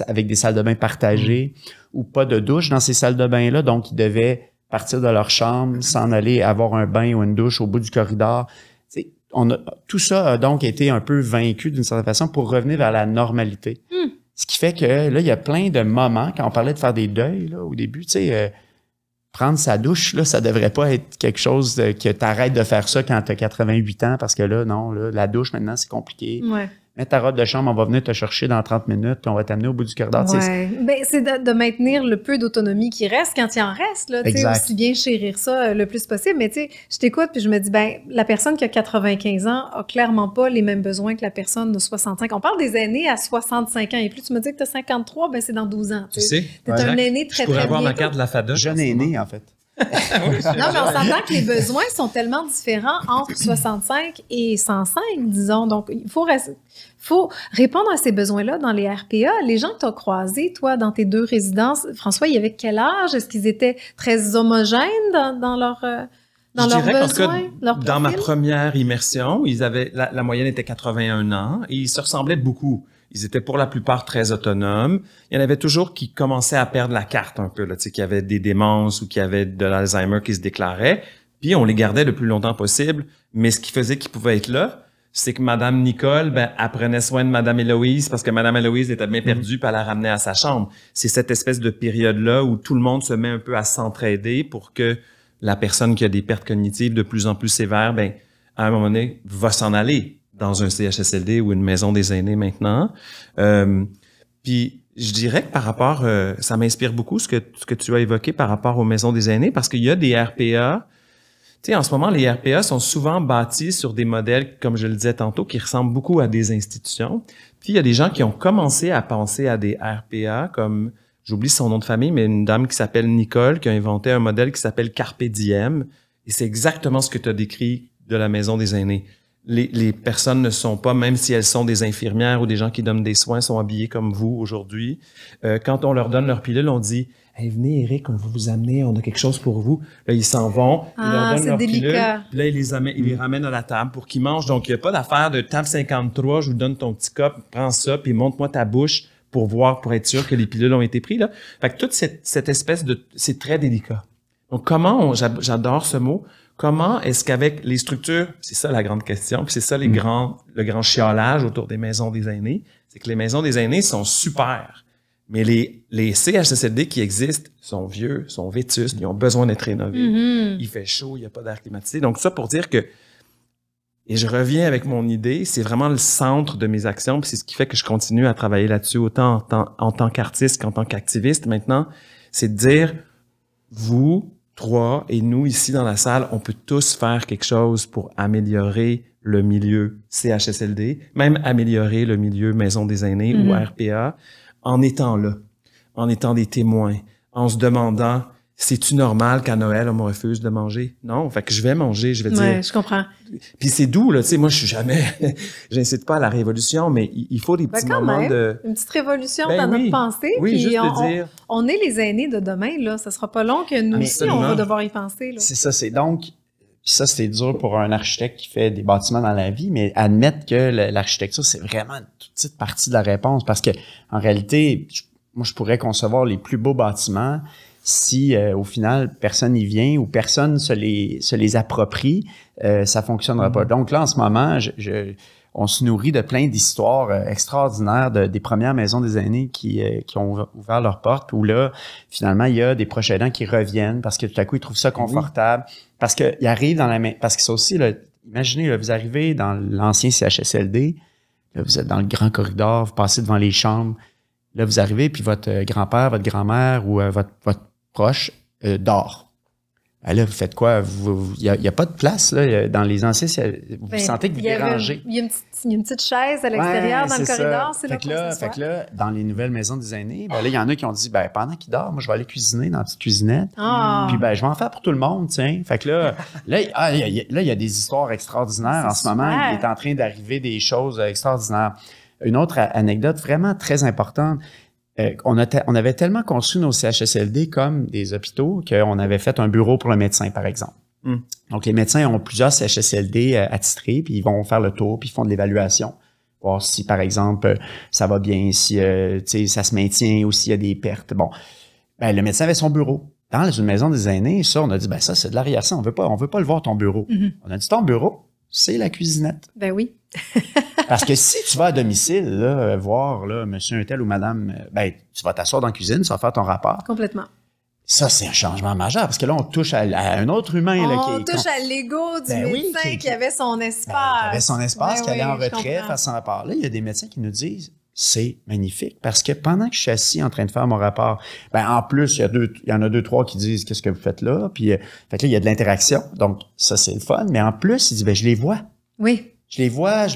S4: avec des salles de bain partagées ou pas de douche dans ces salles de bain-là. Donc, ils devaient partir de leur chambre, s'en aller avoir un bain ou une douche au bout du corridor. Tout ça a donc été un peu vaincu d'une certaine façon pour revenir vers la normalité. Ce qui fait que là, il y a plein de moments, quand on parlait de faire des deuils là, au début, tu sais, prendre sa douche, là, ça devrait pas être quelque chose que tu arrêtes de faire ça quand tu as 88 ans, parce que là, non, là, la douche, maintenant, c'est compliqué.
S3: Ouais.
S4: Mets ta robe de chambre, on va venir te chercher dans 30 minutes, puis on va t'amener au bout du corridor.
S3: Ouais. Ben, c'est de maintenir le peu d'autonomie qui reste quand il en reste, là, tu sais, aussi bien chérir ça le plus possible. Mais tu sais, je t'écoute puis je me dis, ben, la personne qui a 95 ans a clairement pas les mêmes besoins que la personne de 65. On parle des aînés à 65 ans et plus. Tu me dis que tu as 53, ben c'est dans 12 ans.
S1: Tu sais,
S3: t'es un aîné très,
S1: je pourrais
S3: très
S1: avoir
S3: bien.
S1: ma carte de la FADA.
S4: Jeune aîné, en fait.
S3: Non, mais on s'entend que les besoins sont tellement différents entre 65 et 105, disons. Donc, il faut répondre à ces besoins-là dans les RPA. Les gens que tu as croisés, toi, dans tes 2 résidences, François, il y avait quel âge? Est-ce qu'ils étaient très homogènes dans leurs besoins?
S1: Dans ma première immersion, la moyenne était 81 ans et ils se ressemblaient beaucoup. Ils étaient pour la plupart très autonomes. Il y en avait toujours qui commençaient à perdre la carte un peu, là, tu sais, qui avaient des démences ou qui avaient de l'Alzheimer qui se déclarait. Puis on les gardait le plus longtemps possible. Mais ce qui faisait qu'ils pouvaient être là, c'est que Madame Nicole, ben, elle prenait soin de Madame Héloïse parce que Madame Héloïse était bien perdue puis elle la ramenait à sa chambre. C'est cette espèce de période-là où tout le monde se met un peu à s'entraider pour que la personne qui a des pertes cognitives de plus en plus sévères, ben, à un moment donné, va s'en aller dans un CHSLD ou une maison des aînés maintenant. Puis je dirais que par rapport, ça m'inspire beaucoup ce que tu as évoqué par rapport aux maisons des aînés, parce qu'il y a des RPA. Tu sais, en ce moment, les RPA sont souvent bâtis sur des modèles, comme je le disais tantôt, qui ressemblent beaucoup à des institutions. Puis il y a des gens qui ont commencé à penser à des RPA, comme, j'oublie son nom de famille, mais une dame qui s'appelle Nicole, qui a inventé un modèle qui s'appelle Carpe Diem. Et c'est exactement ce que tu as décrit de la maison des aînés. Les personnes ne sont pas, même si elles sont des infirmières ou des gens qui donnent des soins, sont habillées comme vous aujourd'hui. Quand on leur donne leur pilule, on dit « Hey, venez Eric, on va vous amener, on a quelque chose pour vous. » Là, ils s'en vont, ils leur donnent leur pilule. Puis là, ils les ramènent à la table pour qu'ils mangent. Donc, il n'y a pas d'affaire de table 53, je vous donne ton petit cup, prends ça, puis montre-moi ta bouche pour voir, pour être sûr que les pilules ont été prises. Là. Fait que toute cette espèce de... C'est très délicat. Donc, j'adore ce mot, comment est-ce qu'avec les structures, c'est ça la grande question, puis c'est ça le grand chiolage autour des maisons des aînés, c'est que les maisons des aînés sont super, mais les CHSLD qui existent sont vieux, sont vétustes, ils ont besoin d'être rénovés. Il fait chaud, il n'y a pas d'air climatisé. Donc ça pour dire que, et je reviens avec mon idée, c'est vraiment le centre de mes actions, puis c'est ce qui fait que je continue à travailler là-dessus autant en tant qu'artiste qu'en tant qu'activiste maintenant, c'est de dire, vous, 3 et nous ici dans la salle, on peut tous faire quelque chose pour améliorer le milieu CHSLD, même améliorer le milieu Maison des aînés ou RPA, en étant là, en étant des témoins, en se demandant, c'est-tu normal qu'à Noël, on me refuse de manger? Non, fait que je vais manger, je vais dire.
S3: Ouais, je comprends.
S1: Puis c'est doux, là, tu sais, moi, je suis jamais, j'incite pas à la révolution, mais il faut des petits moments de...
S3: Une petite révolution dans notre pensée.
S1: Oui,
S3: puis
S1: juste de dire...
S3: On est les aînés de demain, là. Ça sera pas long que nous aussi, on va devoir y penser, là.
S4: C'est ça, c'est donc... Ça, c'est dur pour un architecte qui fait des bâtiments dans la vie, mais admettre que l'architecture, c'est vraiment une toute petite partie de la réponse, parce que en réalité, moi, je pourrais concevoir les plus beaux bâtiments si, au final, personne n'y vient ou personne se les approprie, ça fonctionnera pas. Donc là, en ce moment, on se nourrit de plein d'histoires extraordinaires des premières maisons des aînés qui ont ouvert leurs portes, où là, finalement, il y a des proches aidants qui reviennent parce que tout à coup, ils trouvent ça confortable, parce qu'ils arrivent dans parce que ça aussi, là, imaginez, là, vous arrivez dans l'ancien CHSLD, là, vous êtes dans le grand corridor, vous passez devant les chambres, là, vous arrivez, puis votre grand-père, votre grand-mère ou votre proche dort. Ben là, vous faites quoi? Il y a pas de place là, dans les anciens. Vous sentez que vous dérangez.
S3: Il y a une petite chaise à l'extérieur dans le corridor. C'est là qu'on s'assoit.
S4: Fait que là, dans les nouvelles maisons des aînés, ben là, il y en a qui ont dit, ben pendant qu'il dort, moi, je vais aller cuisiner dans la petite cuisinette. Puis ben, je vais en faire pour tout le monde, tiens. Fait que là, il y a des histoires extraordinaires en ce moment. Il est en train d'arriver des choses extraordinaires. Une autre anecdote vraiment très importante. On avait tellement construit nos CHSLD comme des hôpitaux qu'on avait fait un bureau pour le médecin, par exemple. Donc, les médecins ont plusieurs CHSLD attitrés, puis ils vont faire le tour, puis ils font de l'évaluation. Voir si, par exemple, ça va bien, si ça se maintient ou s'il y a des pertes. Bon, ben, le médecin avait son bureau. Dans une maison des aînés, ça, on a dit, ben ça, c'est de l'arrière-ça. On veut pas le voir, ton bureau. On a dit, ton bureau, c'est la cuisinette.
S3: Ben oui.
S4: Parce que si tu vas à domicile, là, voir là, monsieur un tel ou madame, ben, tu vas t'asseoir dans la cuisine, tu vas faire ton rapport.
S3: Complètement.
S4: Ça, c'est un changement majeur, parce que là, on touche à un autre humain.
S3: On touche à l'ego du médecin qui avait son espace.
S4: Qui avait son espace, qui allait en retraite, faire son rapport. Là, il y a des médecins qui nous disent, c'est magnifique, parce que pendant que je suis assis en train de faire mon rapport, ben en plus, il y en a 2-3 qui disent, qu'est-ce que vous faites là? Puis, fait que là, il y a de l'interaction, donc ça, c'est le fun. Mais en plus, il dit, ben je les vois.
S3: Oui.
S4: Je les vois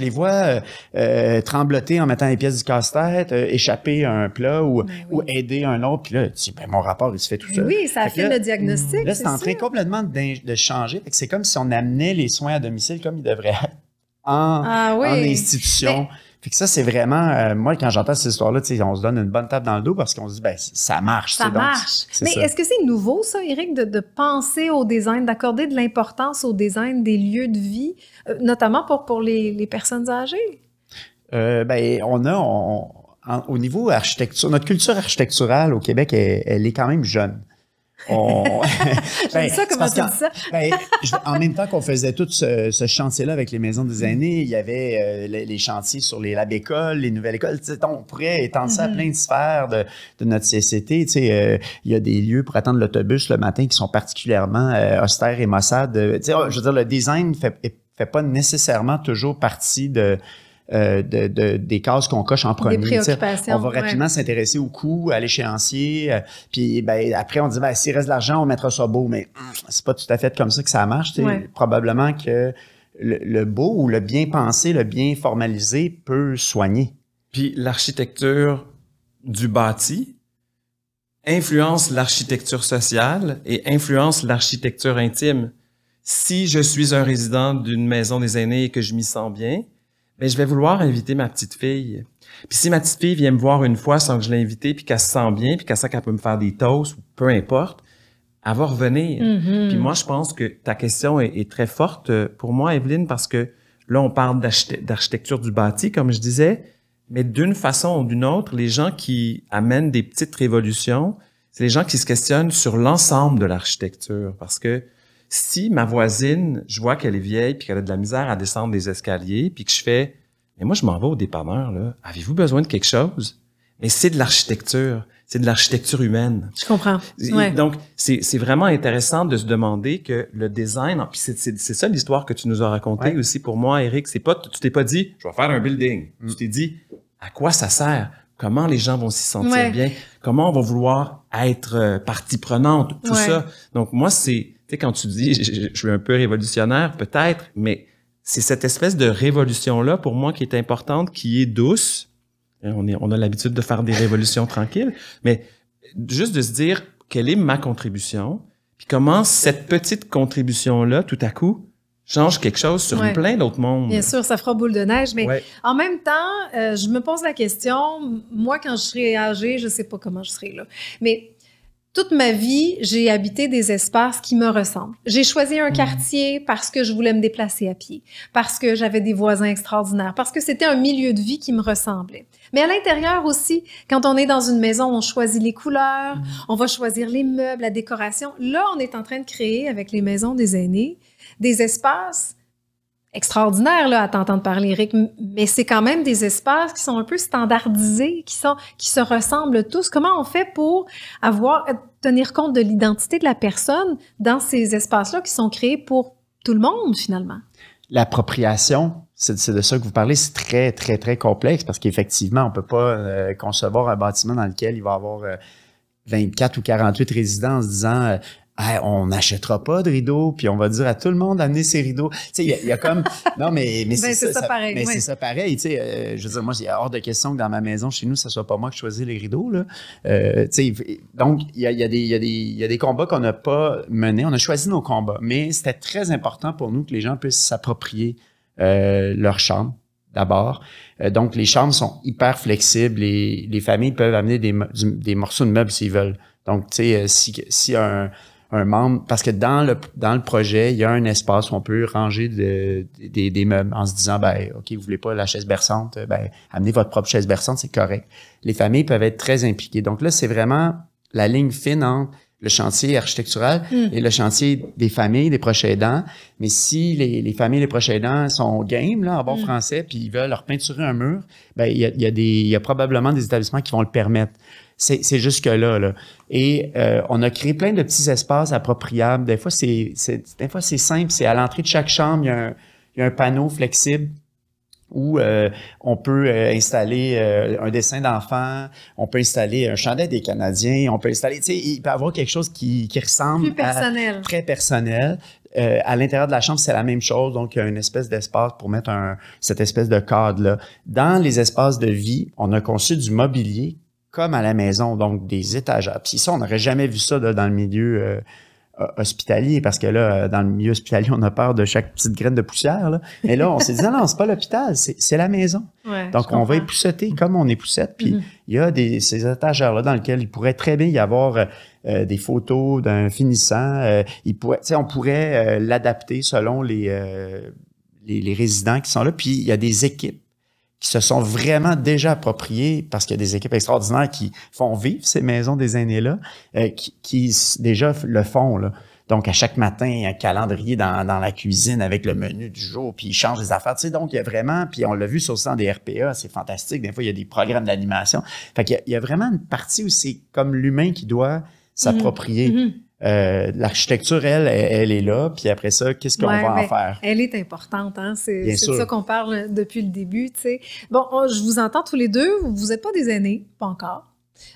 S4: trembloter en mettant les pièces du casse-tête, échapper à un plat ou aider un autre. Puis là, tu dis, ben, mon rapport, il se fait tout seul.
S3: Oui, ça affine le diagnostic.
S4: Là, c'est en train complètement de changer. Fait que c'est comme si on amenait les soins à domicile comme ils devraient être en institution. Fait que ça, c'est vraiment... moi, quand j'entends cette histoire-là, on se donne une bonne tape dans le dos parce qu'on se dit, ben ça marche.
S3: Ça marche. Mais est-ce que c'est nouveau, ça, Éric, de penser au design, d'accorder de l'importance au design des lieux de vie, notamment pour les personnes âgées?
S4: Ben, au niveau architecture, notre culture architecturale au Québec, elle est quand même jeune.
S3: J'aime ça, comment tu dis ça?
S4: En même temps qu'on faisait tout ce chantier-là avec les maisons des aînés, il y avait les chantiers sur les lab-écoles, les nouvelles écoles. On pourrait étendre ça à plein de sphères de notre société. Il y a des lieux pour attendre l'autobus le matin qui sont particulièrement austères et maussades. Je veux dire, le design fait pas nécessairement toujours partie des cases qu'on coche en premier.
S3: Des préoccupations.
S4: On va rapidement s'intéresser au coût, à l'échéancier. Puis ben, après, on dit, ben, s'il reste de l'argent, on mettra ça beau. Mais c'est pas tout à fait comme ça que ça marche. Probablement que le beau ou le bien pensé, le bien formalisé peut soigner.
S1: Puis l'architecture du bâti influence l'architecture sociale et influence l'architecture intime. Si je suis un résident d'une maison des aînés et que je m'y sens bien, ben, je vais vouloir inviter ma petite fille. Puis si ma petite fille vient me voir une fois sans que je l'ai invitée, puis qu'elle se sent bien, puis qu'elle sent qu'elle peut me faire des toasts, ou peu importe, elle va revenir. Puis moi, je pense que ta question est très forte pour moi, Evelyne, parce que là, on parle d'architecture du bâti, comme je disais, mais d'une façon ou d'une autre, les gens qui amènent des petites révolutions, c'est les gens qui se questionnent sur l'ensemble de l'architecture, parce que si ma voisine, je vois qu'elle est vieille puis qu'elle a de la misère à descendre des escaliers, puis que je fais, mais moi je m'en vais au dépanneur là, avez-vous besoin de quelque chose? Mais c'est de l'architecture humaine.
S3: Je comprends. Ouais.
S1: Donc c'est vraiment intéressant de se demander que le design, puis c'est ça l'histoire que tu nous as racontée aussi pour moi, Éric. C'est pas, tu t'es pas dit, je vais faire un building. Tu t'es dit, à quoi ça sert? Comment les gens vont s'y sentir bien? Comment on va vouloir être partie prenante? Tout ça. Donc moi c'est tu sais, quand tu dis, je suis un peu révolutionnaire, peut-être, mais c'est cette espèce de révolution-là, pour moi, qui est importante, qui est douce. On a l'habitude de faire des révolutions tranquilles, mais juste de se dire, quelle est ma contribution, puis comment cette petite contribution-là, tout à coup, change quelque chose sur plein d'autres mondes.
S3: Bien sûr, ça fera boule de neige, mais en même temps, je me pose la question, moi, quand je serai âgée, je sais pas comment je serai là, mais toute ma vie, j'ai habité des espaces qui me ressemblent. J'ai choisi un quartier parce que je voulais me déplacer à pied, parce que j'avais des voisins extraordinaires, parce que c'était un milieu de vie qui me ressemblait. Mais à l'intérieur aussi, quand on est dans une maison, on choisit les couleurs, on va choisir les meubles, la décoration. Là, on est en train de créer, avec les maisons des aînés, des espaces extraordinaire là, à t'entendre parler, Éric, mais c'est quand même des espaces qui sont un peu standardisés, qui se ressemblent tous. Comment on fait pour tenir compte de l'identité de la personne dans ces espaces-là qui sont créés pour tout le monde, finalement?
S4: L'appropriation, c'est de ça que vous parlez, c'est très, très, très complexe parce qu'effectivement, on peut pas concevoir un bâtiment dans lequel il va y avoir 24 ou 48 résidents en se disant on n'achètera pas de rideaux, puis on va dire à tout le monde d'amener ses rideaux. Tu sais, il y a comme... Non, mais c'est ça pareil. Mais c'est ça pareil, tu sais. Je veux dire, moi, il y a hors de question que dans ma maison, chez nous, ça soit pas moi qui choisis les rideaux, là. Tu sais, donc, il y a des combats qu'on n'a pas menés. On a choisi nos combats, mais c'était très important pour nous que les gens puissent s'approprier leur chambre, d'abord. Donc, les chambres sont hyper flexibles. Les familles peuvent amener des morceaux de meubles s'ils veulent. Donc, tu sais, si un membre, parce que dans le projet, il y a un espace où on peut ranger des meubles en se disant, ben, OK, vous voulez pas la chaise berçante, ben, amenez votre propre chaise berçante, c'est correct. Les familles peuvent être très impliquées. Donc là, c'est vraiment la ligne fine entre le chantier architectural et le chantier des familles, des proches aidants. Mais si les familles, les proches aidants sont game, là, en bon français, puis ils veulent leur peinturer un mur, ben il y a probablement des établissements qui vont le permettre. C'est jusque-là, là. Et on a créé plein de petits espaces appropriables. Des fois, c'est simple. C'est à l'entrée de chaque chambre, il y a un panneau flexible où on peut installer un dessin d'enfant, on peut installer un chandail des Canadiens, on peut installer, tu sais, il peut y avoir quelque chose qui ressemble
S3: plus personnel.
S4: à très personnel. À l'intérieur de la chambre, c'est la même chose, donc il y a une espèce d'espace pour mettre cette espèce de cadre-là. Dans les espaces de vie, on a conçu du mobilier comme à la maison, donc des étagères. Puis ça, on n'aurait jamais vu ça là, dans le milieu hospitalier, parce que là, dans le milieu hospitalier, on a peur de chaque petite graine de poussière. Là. Mais là, on s'est dit, non, c'est pas l'hôpital, c'est la maison. Ouais, donc, on va époussetter comme on époussette. Puis, il y a ces étagères-là dans lesquelles il pourrait très bien y avoir des photos d'un finissant. On pourrait l'adapter selon les résidents qui sont là. Puis, il y a des équipes qui se sont vraiment déjà appropriées, parce qu'il y a des équipes extraordinaires qui font vivre ces maisons des aînés-là, qui déjà le font, là. Donc, à chaque matin, un calendrier dans la cuisine avec le menu du jour, puis ils changent les affaires. Tu sais, donc, il y a vraiment, puis on l'a vu sur le site des RPA, c'est fantastique. Des fois, il y a des programmes d'animation. Fait qu'il y a vraiment une partie où c'est comme l'humain qui doit s'approprier. L'architecture, elle est là, puis après ça, qu'est-ce qu'on va en faire?
S3: Elle est importante, hein? C'est de ça qu'on parle depuis le début, tu sais. Bon, je vous entends tous les deux, vous n'êtes pas des aînés, pas encore.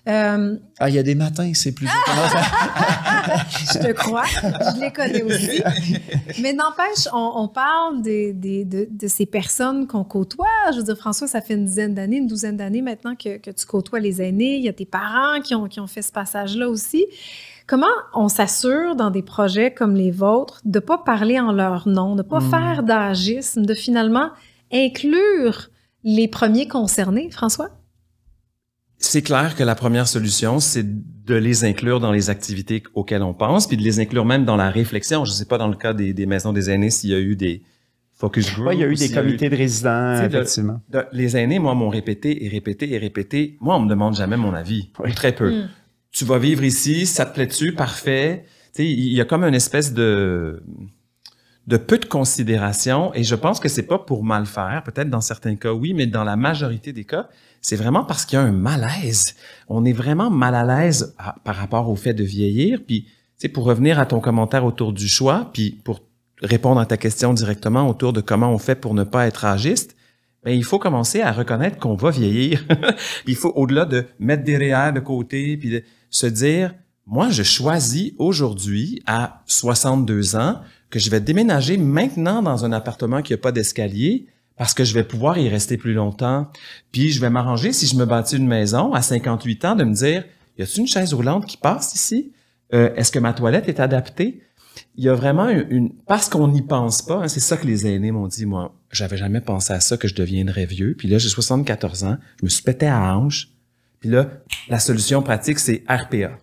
S4: Il y a des matins, c'est plus
S3: Je te crois, je les connais aussi. Mais n'empêche, on parle de ces personnes qu'on côtoie. Je veux dire, François, ça fait une douzaine d'années maintenant que tu côtoies les aînés. Il y a tes parents qui ont fait ce passage-là aussi. Comment on s'assure dans des projets comme les vôtres de ne pas parler en leur nom, de ne pas faire d'agisme, de finalement inclure les premiers concernés, François?
S1: C'est clair que la première solution, c'est de les inclure dans les activités auxquelles on pense, puis de les inclure même dans la réflexion. Je ne sais pas dans le cas des maisons des aînés s'il y a eu des focus groups.
S4: Oui, il y a eu des comités de résidents, effectivement.
S1: Les aînés, moi, m'ont répété et répété et répété. Moi, on me demande jamais mon avis, ou très peu. Tu vas vivre ici, ça te plaît-tu? Parfait. Tu sais, il y a comme une espèce de peu de considération, et je pense que c'est pas pour mal faire, peut-être dans certains cas oui, mais dans la majorité des cas, c'est vraiment parce qu'il y a un malaise. On est vraiment mal à l'aise par rapport au fait de vieillir. Puis, tu sais, pour revenir à ton commentaire autour du choix, puis pour répondre à ta question directement autour de comment on fait pour ne pas être âgiste, ben il faut commencer à reconnaître qu'on va vieillir. Il faut, au-delà de mettre des REER de côté, puis de se dire, moi, je choisis aujourd'hui, à 62 ans, que je vais déménager maintenant dans un appartement qui n'a pas d'escalier, parce que je vais pouvoir y rester plus longtemps. Puis je vais m'arranger, si je me bâtis une maison à 58 ans, de me dire, y a-t-il une chaise roulante qui passe ici? Est-ce que ma toilette est adaptée? Il y a vraiment parce qu'on n'y pense pas, hein, c'est ça que les aînés m'ont dit, moi, j'avais jamais pensé à ça, que je deviendrais vieux. Puis là, j'ai 74 ans, je me suis pété à la hanche. Puis là, la solution pratique, c'est RPA.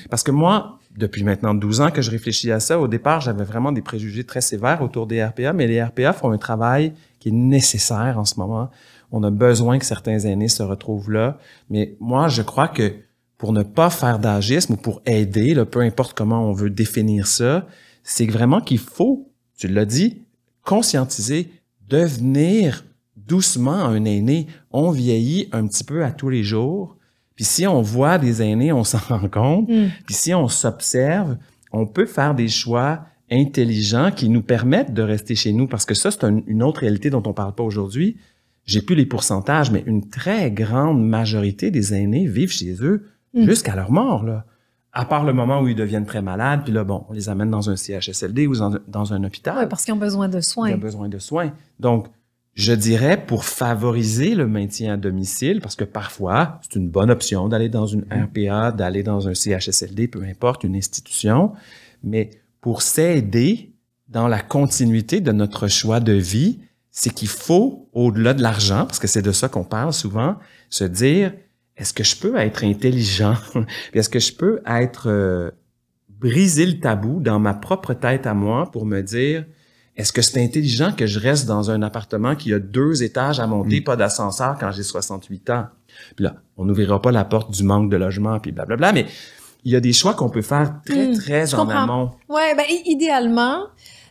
S1: Parce que moi, depuis maintenant 12 ans que je réfléchis à ça, au départ, j'avais vraiment des préjugés très sévères autour des RPA, mais les RPA font un travail qui est nécessaire en ce moment. On a besoin que certains aînés se retrouvent là. Mais moi, je crois que pour ne pas faire d'agisme ou pour aider, là, peu importe comment on veut définir ça, c'est vraiment qu'il faut, tu l'as dit, conscientiser, devenir doucement un aîné. On vieillit un petit peu à tous les jours. Puis si on voit des aînés, on s'en rend compte. Puis si on s'observe, on peut faire des choix intelligents qui nous permettent de rester chez nous. Parce que ça, c'est une autre réalité dont on parle pas aujourd'hui. J'ai plus les pourcentages, mais une très grande majorité des aînés vivent chez eux jusqu'à leur mort, là. À part le moment où ils deviennent très malades, puis là, bon, on les amène dans un CHSLD ou dans un hôpital.
S3: Oui, parce qu'ils ont besoin de soins.
S1: Ils ont besoin de soins. Donc, je dirais pour favoriser le maintien à domicile, parce que parfois, c'est une bonne option d'aller dans une RPA, d'aller dans un CHSLD, peu importe, une institution, mais pour s'aider dans la continuité de notre choix de vie, c'est qu'il faut, au-delà de l'argent, parce que c'est de ça qu'on parle souvent, se dire, est-ce que je peux être intelligent? Est-ce que je peux être briser le tabou dans ma propre tête à moi pour me dire, est-ce que c'est intelligent que je reste dans un appartement qui a 2 étages à monter, pas d'ascenseur quand j'ai 68 ans? Puis là, on n'ouvrira pas la porte du manque de logement, puis blablabla, mais il y a des choix qu'on peut faire très en amont.
S3: Oui, ben idéalement,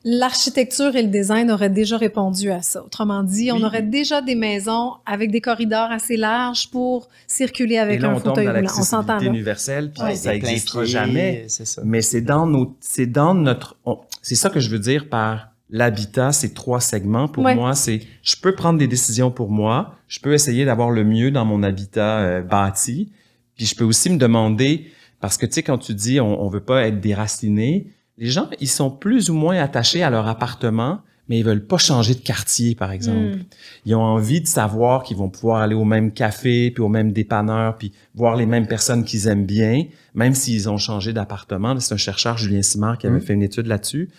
S3: l'architecture et le design auraient déjà répondu à ça. Autrement dit, on aurait déjà des maisons avec des corridors assez larges pour circuler avec un fauteuil roulant. On s'entend là.
S1: Universelle, puis ça n'existera jamais. C'est ça. Mais c'est dans notre... c'est ça que je veux dire par l'habitat, c'est 3 segments. Pour moi, c'est je peux prendre des décisions pour moi, je peux essayer d'avoir le mieux dans mon habitat bâti, puis je peux aussi me demander, parce que tu sais, quand tu dis on veut pas être déraciné, les gens, ils sont plus ou moins attachés à leur appartement, mais ils veulent pas changer de quartier, par exemple. Ils ont envie de savoir qu'ils vont pouvoir aller au même café, puis au même dépanneur, puis voir les mêmes personnes qu'ils aiment bien, même s'ils ont changé d'appartement. C'est un chercheur, Julien Simard, qui avait fait une étude là-dessus.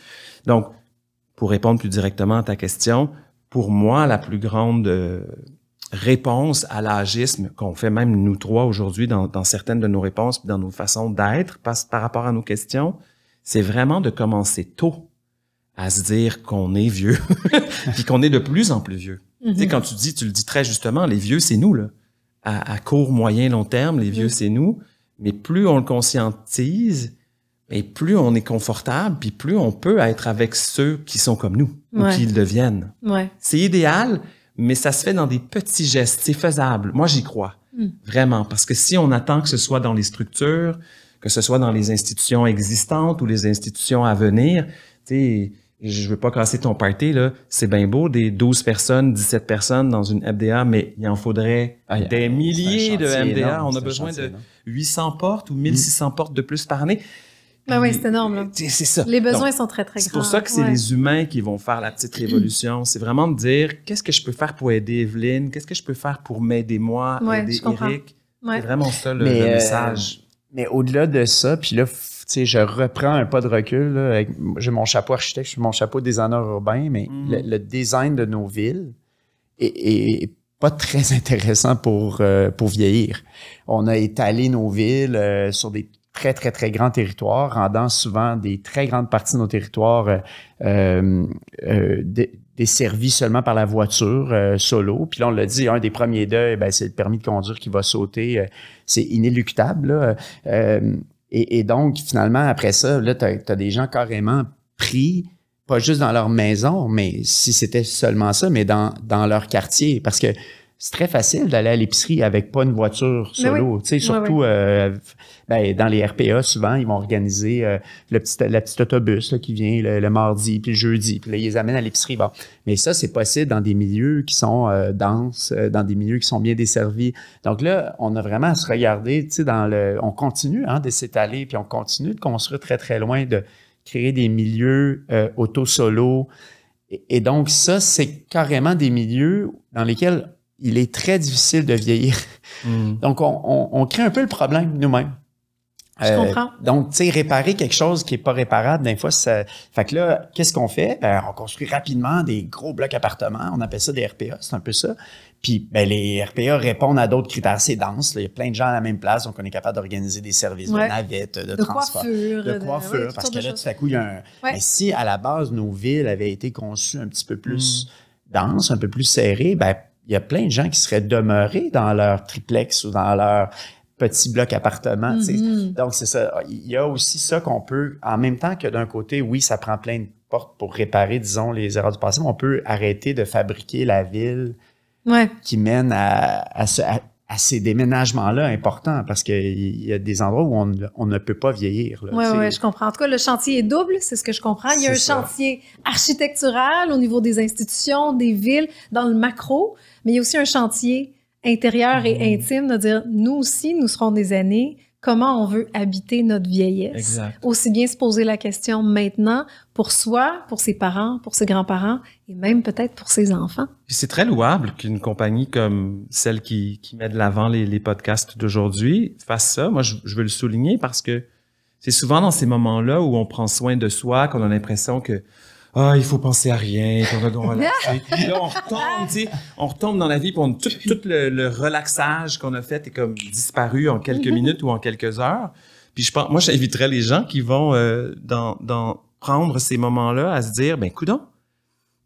S1: Donc, pour répondre plus directement à ta question, pour moi, la plus grande réponse à l'agisme qu'on fait même nous 3 aujourd'hui dans certaines de nos réponses, puis dans nos façons d'être par rapport à nos questions, c'est vraiment de commencer tôt à se dire qu'on est vieux, puis qu'on est de plus en plus vieux. Tu sais, quand tu le dis très justement, les vieux, c'est nous, là. À court, moyen, long terme, les vieux, c'est nous. Mais plus on le conscientise, et plus on est confortable, puis plus on peut être avec ceux qui sont comme nous, ou qui le deviennent. C'est idéal, mais ça se fait dans des petits gestes. C'est faisable. Moi, j'y crois. Vraiment. Parce que si on attend que ce soit dans les structures, que ce soit dans les institutions existantes ou les institutions à venir, tu sais, je veux pas casser ton party, là. C'est bien beau, des 12 personnes, 17 personnes dans une MDA, mais il en faudrait des milliers de MDA. On a besoin de 800 portes ou 1600 portes de plus par année.
S3: Ben oui, c'est énorme, là.
S1: C'est ça.
S3: Les besoins sont très, très grands.
S1: C'est pour ça que c'est les humains qui vont faire la petite révolution. C'est vraiment de dire, qu'est-ce que je peux faire pour aider Evelyne? Qu'est-ce que je peux faire pour m'aider moi, aider Eric? C'est vraiment ça, le message.
S4: Mais au-delà de ça, puis là, tu sais, je reprends un pas de recul, là, j'ai mon chapeau architecte, j'ai mon chapeau designer urbain, mais le design de nos villes est pas très intéressant pour vieillir. On a étalé nos villes sur des très grands territoires, rendant souvent des très grandes parties de nos territoires desservis seulement par la voiture solo. Puis là, on l'a dit, un des premiers deuils, c'est le permis de conduire qui va sauter. C'est inéluctable, là. Et donc, finalement, après ça, là, t'as des gens carrément pris, pas juste dans leur maison, mais si c'était seulement ça, mais dans leur quartier. Parce que c'est très facile d'aller à l'épicerie avec pas une voiture solo. Tu sais, surtout dans les RPA, souvent, ils vont organiser la petite autobus là, qui vient le mardi, puis le jeudi, puis là, ils les amènent à l'épicerie. Bon. Mais ça, c'est possible dans des milieux qui sont denses, dans des milieux qui sont bien desservis. Donc là, on a vraiment à se regarder, tu sais, on continue de s'étaler, puis on continue de construire très loin, de créer des milieux auto-solo. Et donc, ça, c'est carrément des milieux dans lesquels il est très difficile de vieillir. Donc, on crée un peu le problème nous-mêmes.
S3: Je comprends.
S4: Donc, tu sais, réparer quelque chose qui est pas réparable, des fois, ça... Fait que là, qu'est-ce qu'on fait? On construit rapidement des gros blocs appartements. On appelle ça des RPA, c'est un peu ça. Puis, les RPA répondent à d'autres critères assez denses. Là. Il y a plein de gens à la même place, donc on est capable d'organiser des services de navette, de transport. De coiffure, parce que là, tout à coup, il y a un... Mais si, à la base, nos villes avaient été conçues un petit peu plus denses, un peu plus serrées, il y a plein de gens qui seraient demeurés dans leur triplex ou dans leur petit bloc appartement. Donc, c'est ça. Il y a aussi ça qu'on peut, en même temps que d'un côté, oui, ça prend plein de portes pour réparer, disons, les erreurs du passé, mais on peut arrêter de fabriquer la ville qui mène à ces déménagements-là importants, parce qu'il y a des endroits où on ne peut pas vieillir.
S3: Oui, je comprends. En tout cas, le chantier est double, c'est ce que je comprends. Il y a un chantier architectural au niveau des institutions, des villes, dans le macro, mais il y a aussi un chantier intérieur et intime de dire, nous aussi, nous serons des aînés, comment on veut habiter notre vieillesse.
S1: Exact.
S3: Aussi bien se poser la question maintenant pour soi, pour ses parents, pour ses grands-parents et même peut-être pour ses enfants.
S1: C'est très louable qu'une compagnie comme celle qui met de l'avant les podcasts d'aujourd'hui fasse ça. Moi, je veux le souligner parce que c'est souvent dans ces moments-là où on prend soin de soi qu'on a l'impression que il faut penser à rien, qu'on va donc relaxer. Puis là, on retombe dans la vie, puis tout le relaxage qu'on a fait est comme disparu en quelques minutes ou en quelques heures. Puis moi, j'inviterais les gens qui vont dans prendre ces moments-là à se dire, coudonc,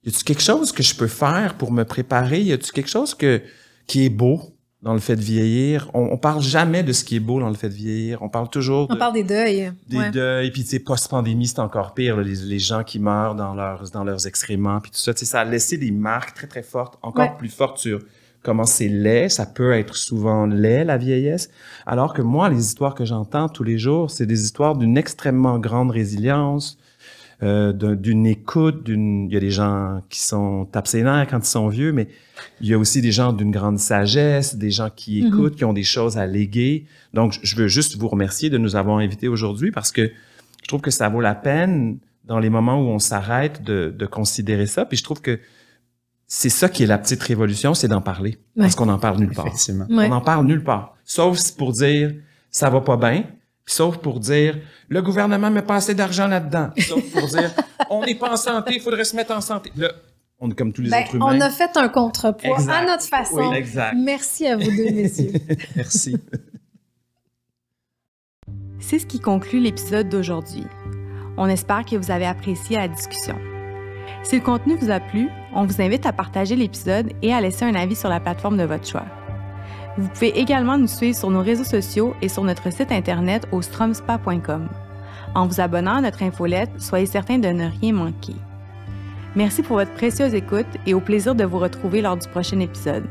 S1: y a-tu quelque chose que je peux faire pour me préparer? Y a-tu quelque chose qui est beau dans le fait de vieillir. On parle jamais de ce qui est beau dans le fait de vieillir. On parle toujours
S3: On parle des deuils.
S1: Des deuils, puis tu sais, post-pandémie, c'est encore pire, là, les gens qui meurent dans leurs excréments, puis tout ça. Tu sais, ça a laissé des marques très, très fortes, encore plus fortes sur comment c'est laid. Ça peut être souvent laid, la vieillesse. Alors que moi, les histoires que j'entends tous les jours, c'est des histoires d'une extrêmement grande résilience, d'une écoute, il y a des gens qui sont tapent ses nerfs quand ils sont vieux, mais il y a aussi des gens d'une grande sagesse, des gens qui écoutent, qui ont des choses à léguer. Donc, je veux juste vous remercier de nous avoir invités aujourd'hui parce que je trouve que ça vaut la peine dans les moments où on s'arrête de considérer ça. Puis je trouve que c'est ça qui est la petite révolution, c'est d'en parler. Parce qu'on n'en parle nulle part.
S4: Effectivement.
S1: On n'en parle nulle part. Sauf pour dire, ça va pas bien. Sauf pour dire, le gouvernement met pas assez d'argent là-dedans. Sauf pour dire, on n'est pas en santé, il faudrait se mettre en santé. Là, on est comme tous les autres humains.
S3: On a fait un contrepoids
S1: Exact.
S3: à notre façon.
S1: Oui, exact.
S3: Merci à vous deux, messieurs.
S4: Merci.
S2: C'est ce qui conclut l'épisode d'aujourd'hui. On espère que vous avez apprécié la discussion. Si le contenu vous a plu, on vous invite à partager l'épisode et à laisser un avis sur la plateforme de votre choix. Vous pouvez également nous suivre sur nos réseaux sociaux et sur notre site internet au stromspa.com. En vous abonnant à notre infolette, soyez certain de ne rien manquer. Merci pour votre précieuse écoute et au plaisir de vous retrouver lors du prochain épisode.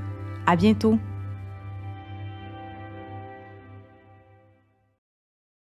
S2: À bientôt!